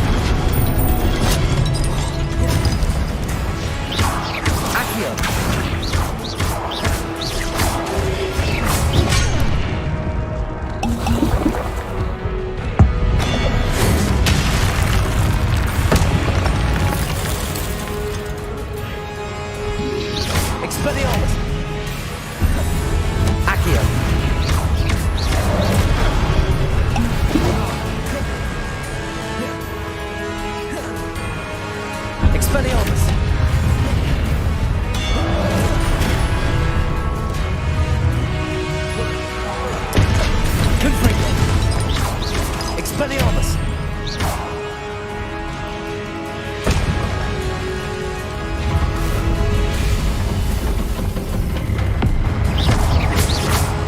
Speaker 1: Accio. Expelliarmus. Accio. Expelliarmus. Confringo. Expelliarmus.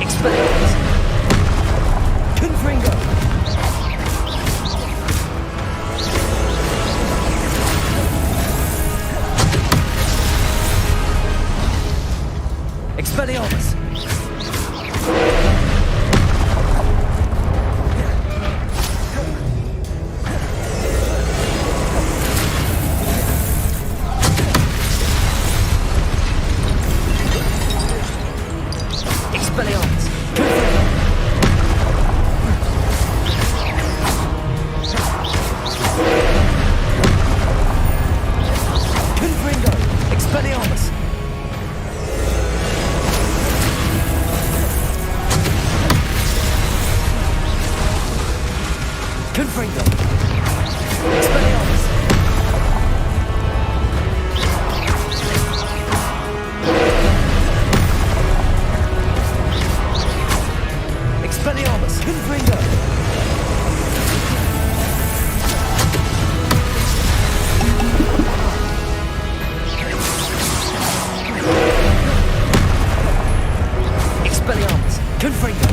Speaker 1: Expelliarmus. Confringo. Expelliarmus. Expelliarmus. Confringo. Expelliarmus. Confringo. Expelliarmus. Expelliarmus. Confringo. Expelliarmus. Confringo.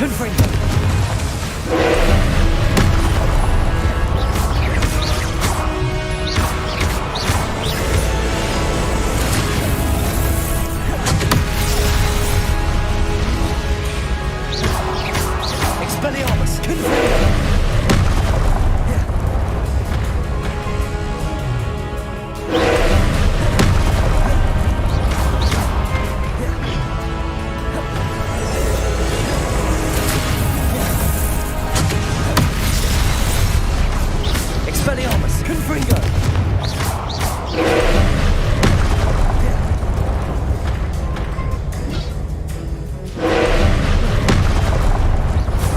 Speaker 1: Confringo. Expelliarmus. Confringo. Expelliarmus. Confringo.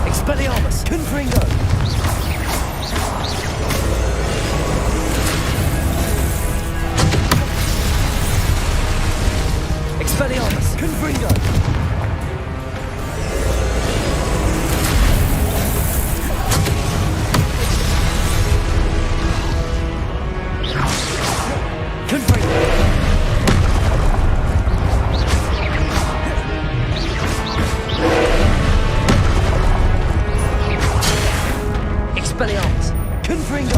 Speaker 1: Expelliarmus. Confringo. Expelliarmus. Confringo. Expelliarmus. Confringo.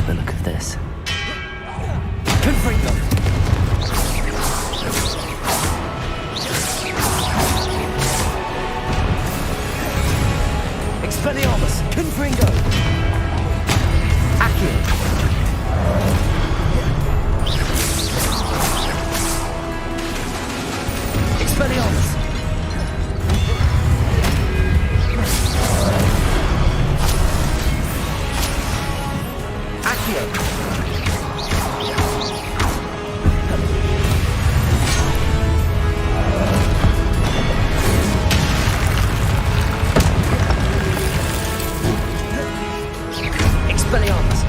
Speaker 1: The look of this. Confringo. Expelliarmus. Confringo. Accio. Expelliarmus. Accio. Expelliarmus.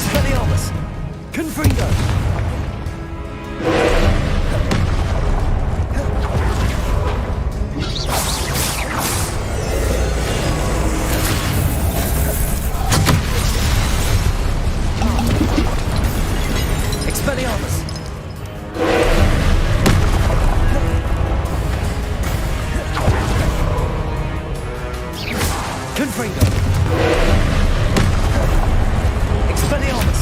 Speaker 1: Expelliarmus. Confringo. Expelliarmus. Confringo. Expelliarmus.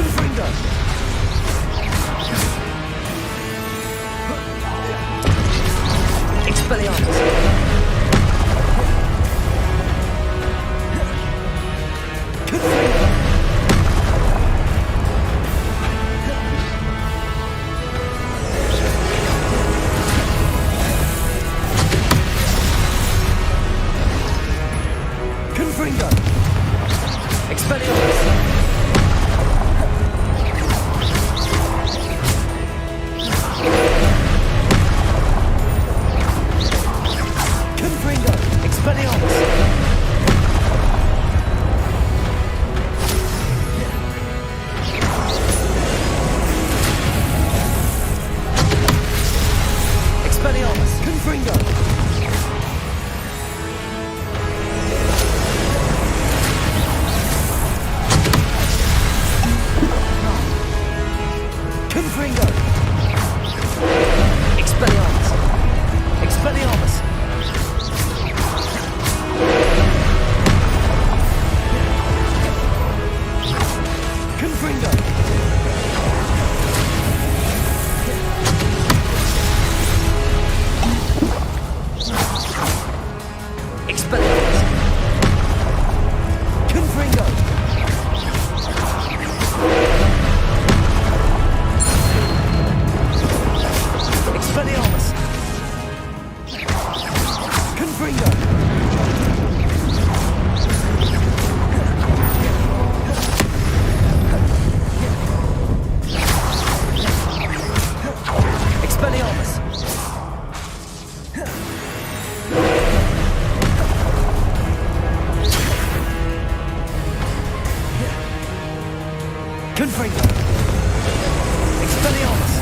Speaker 1: Confringo. Expelliarmus. Confringo. Confringo. Expelliarmus. Confringo. Expelliarmus. Expelliarmus. Confringo. Confringo. Expelliarmus.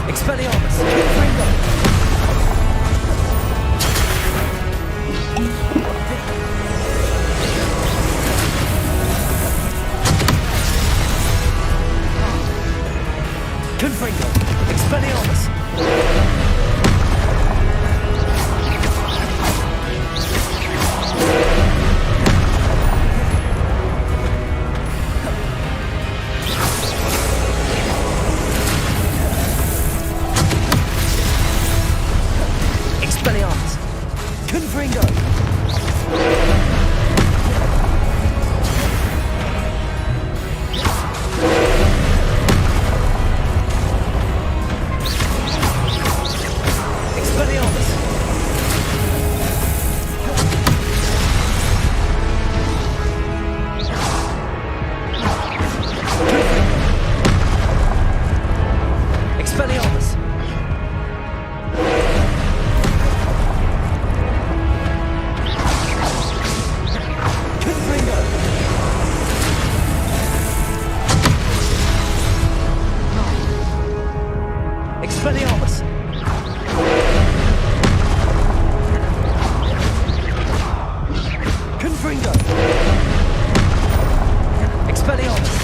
Speaker 1: Expelliarmus. Confringo. Confringo. Expelliarmus. Expelliarmus. Confringo. Expelliarmus. Expelliarmus. Confringo. Expelliarmus. Confringo. Expelliarmus.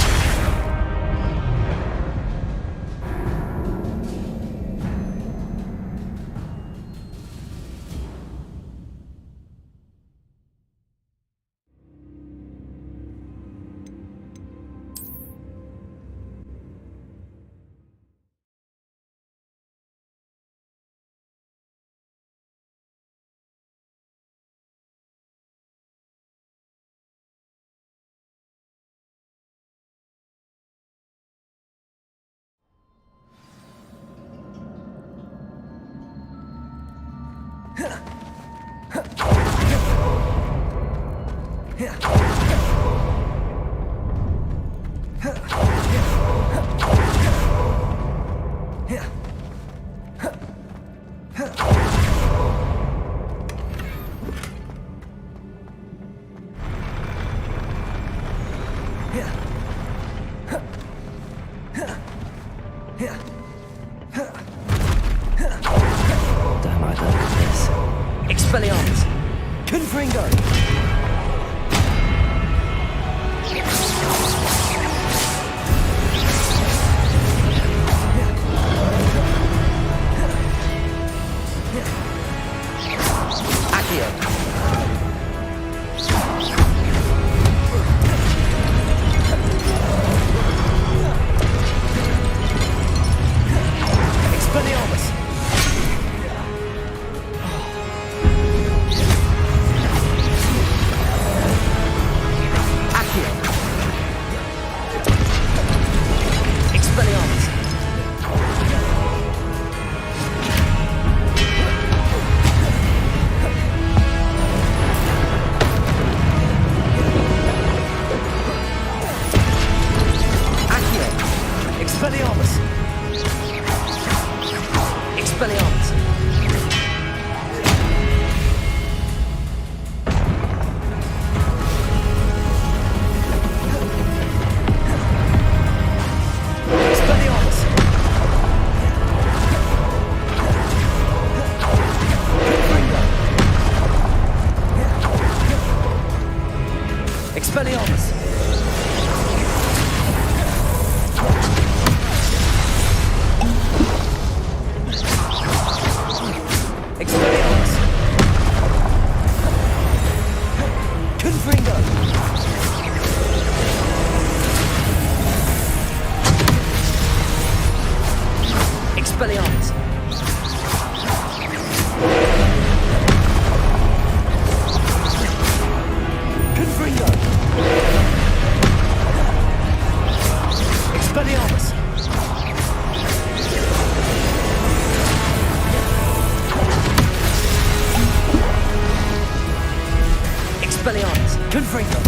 Speaker 1: Damn, I don't like this. Expelliarmus. Confringo. Accio. Expelliarmus. Accio. Expelliarmus. Accio. Expelliarmus. Expelliarmus. Expelliarmus. Confringo. Expelliarmus. Expelliarmus. Confringo. Expelliarmus. Confringo. Expelliarmus. Expelliarmus. Confringo.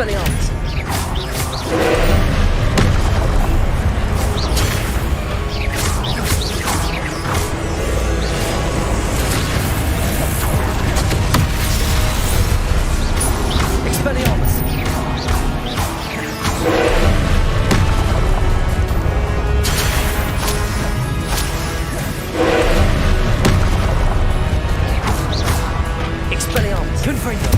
Speaker 1: Expelliarmus! Expelliarmus! Expelliarmus! Confringo!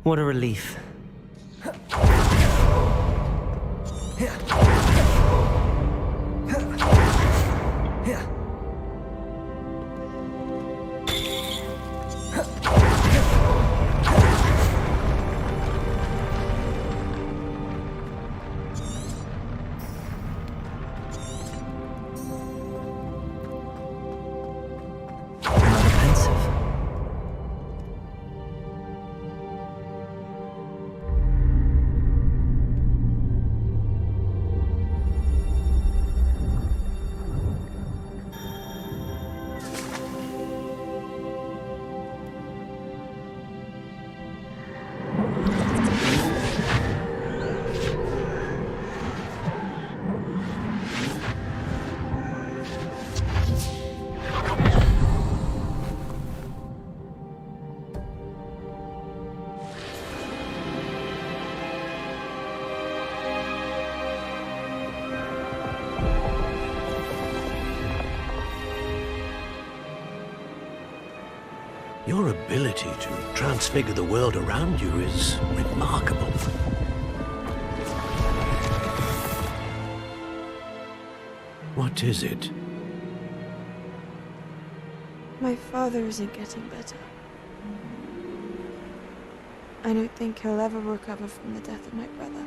Speaker 1: What a relief.
Speaker 3: Your ability to transfigure the world around you is remarkable. What is it?
Speaker 19: My father isn't getting better. I don't think he'll ever recover from the death of my brother.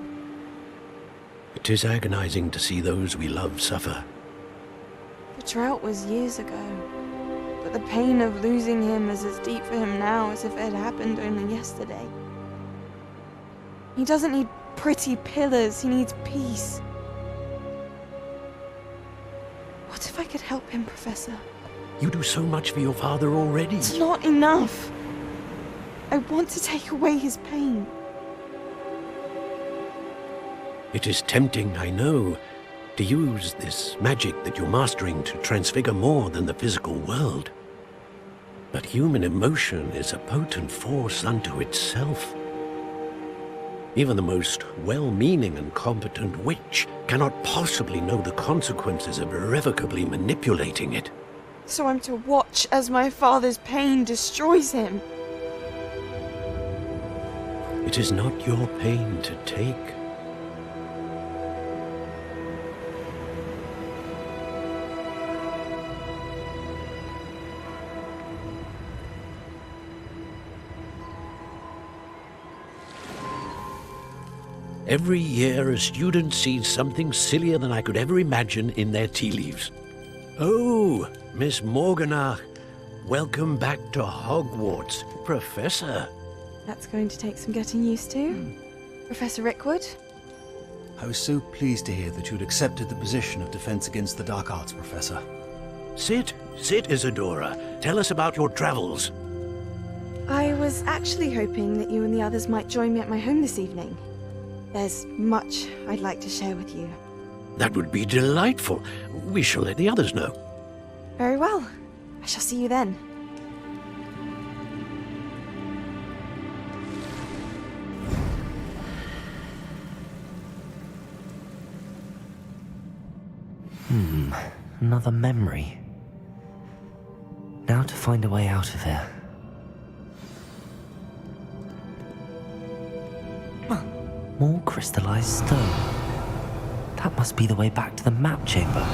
Speaker 3: It is agonizing to see those we love suffer.
Speaker 19: The drought was years ago, but the pain of losing him is as deep for him now as if it had happened only yesterday. He doesn't need pretty pillars, he needs peace. What if I could help him, Professor?
Speaker 3: You do so much for your father already.
Speaker 19: It's not enough. I want to take away his pain.
Speaker 3: It is tempting, I know, to use this magic that you're mastering to transfigure more than the physical world. But human emotion is a potent force unto itself. Even the most well-meaning and competent witch cannot possibly know the consequences of irrevocably manipulating it.
Speaker 19: So I'm to watch as my father's pain destroys him.
Speaker 3: It is not your pain to take. Every year, a student sees something sillier than I could ever imagine in their tea leaves. Oh, Miss Morganach, welcome back to Hogwarts, Professor.
Speaker 19: That's going to take some getting used to. Professor Rickwood?
Speaker 20: I was so pleased to hear that you'd accepted the position of Defense Against the Dark Arts, Professor.
Speaker 3: Sit, Isadora. Tell us about your travels.
Speaker 19: I was actually hoping that you and the others might join me at my home this evening. There's much I'd like to share with you.
Speaker 3: That would be delightful. We shall let the others know.
Speaker 19: Very well. I shall see you then.
Speaker 1: Another memory. Now to find a way out of here. More crystallized stone. That must be the way back to the map chamber.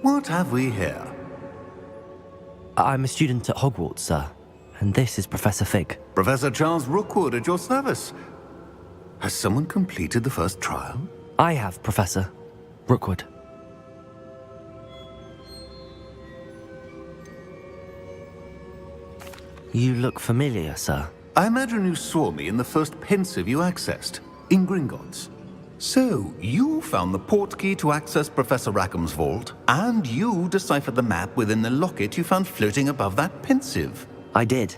Speaker 21: What have we here?
Speaker 1: I'm a student at Hogwarts, sir. And this is Professor Fig.
Speaker 21: Professor Charles Rookwood at your service. Has someone completed the first trial?
Speaker 1: I have, Professor Rookwood. You look familiar, sir.
Speaker 21: I imagine you saw me in the first pensive you accessed, in Gringotts. So, you found the portkey to access Professor Rackham's vault, and you deciphered the map within the locket you found floating above that pensive.
Speaker 1: I did.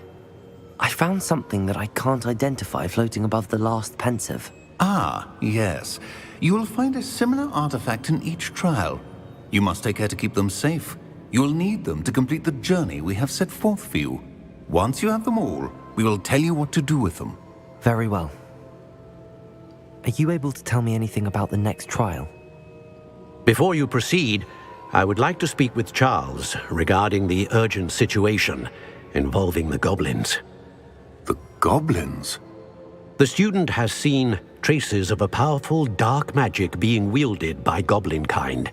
Speaker 1: I found something that I can't identify floating above the last pensive.
Speaker 21: Ah, yes. You will find a similar artifact in each trial. You must take care to keep them safe. You will need them to complete the journey we have set forth for you. Once you have them all, we will tell you what to do with them.
Speaker 1: Very well. Are you able to tell me anything about the next trial?
Speaker 3: Before you proceed, I would like to speak with Charles regarding the urgent situation involving the goblins.
Speaker 21: The goblins?
Speaker 3: The student has seen traces of a powerful dark magic being wielded by goblin kind.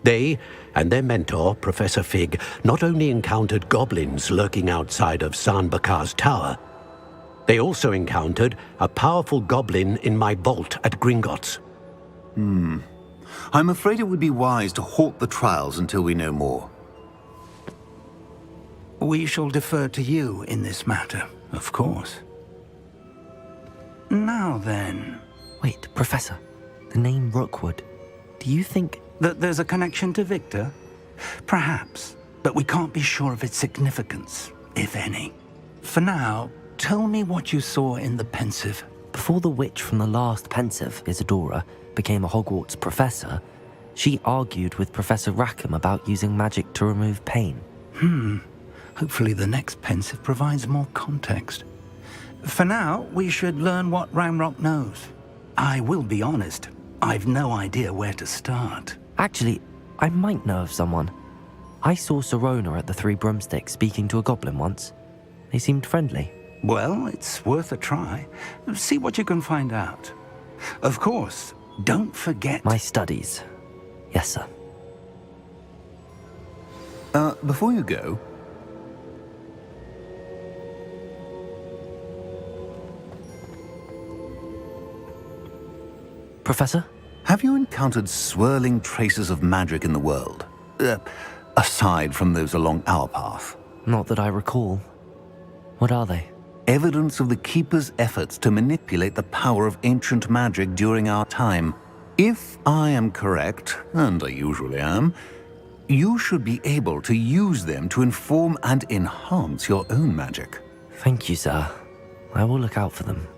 Speaker 3: They and their mentor, Professor Fig, not only encountered goblins lurking outside of Sanbakar's tower, they also encountered a powerful goblin in my vault at Gringotts.
Speaker 21: I'm afraid it would be wise to halt the trials until we know more.
Speaker 16: We shall defer to you in this matter, of course. Now then...
Speaker 1: Wait, Professor. The name Rookwood. Do you think...
Speaker 16: that there's a connection to Victor? Perhaps, but we can't be sure of its significance, if any. For now, tell me what you saw in the pensive.
Speaker 1: Before the witch from the last pensive, Isadora, became a Hogwarts professor, she argued with Professor Rackham about using magic to remove pain.
Speaker 16: Hopefully the next pensive provides more context. For now, we should learn what Ranrock knows. I will be honest, I've no idea where to start.
Speaker 1: Actually, I might know of someone. I saw Serona at the Three Broomsticks speaking to a goblin once. They seemed friendly.
Speaker 16: Well, it's worth a try. See what you can find out. Of course, don't forget...
Speaker 1: My studies. Yes, sir.
Speaker 21: Before you go...
Speaker 1: Professor?
Speaker 21: Have you encountered swirling traces of magic in the world? Aside from those along our path?
Speaker 1: Not that I recall. What are they?
Speaker 21: Evidence of the Keeper's efforts to manipulate the power of ancient magic during our time. If I am correct, and I usually am, you should be able to use them to inform and enhance your own magic.
Speaker 1: Thank you, sir. I will look out for them.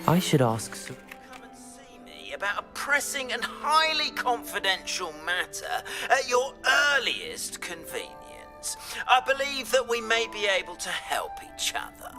Speaker 1: I should ask...
Speaker 5: Come and see me about a pressing and highly confidential matter at your earliest convenience. I believe that we may be able to help each other.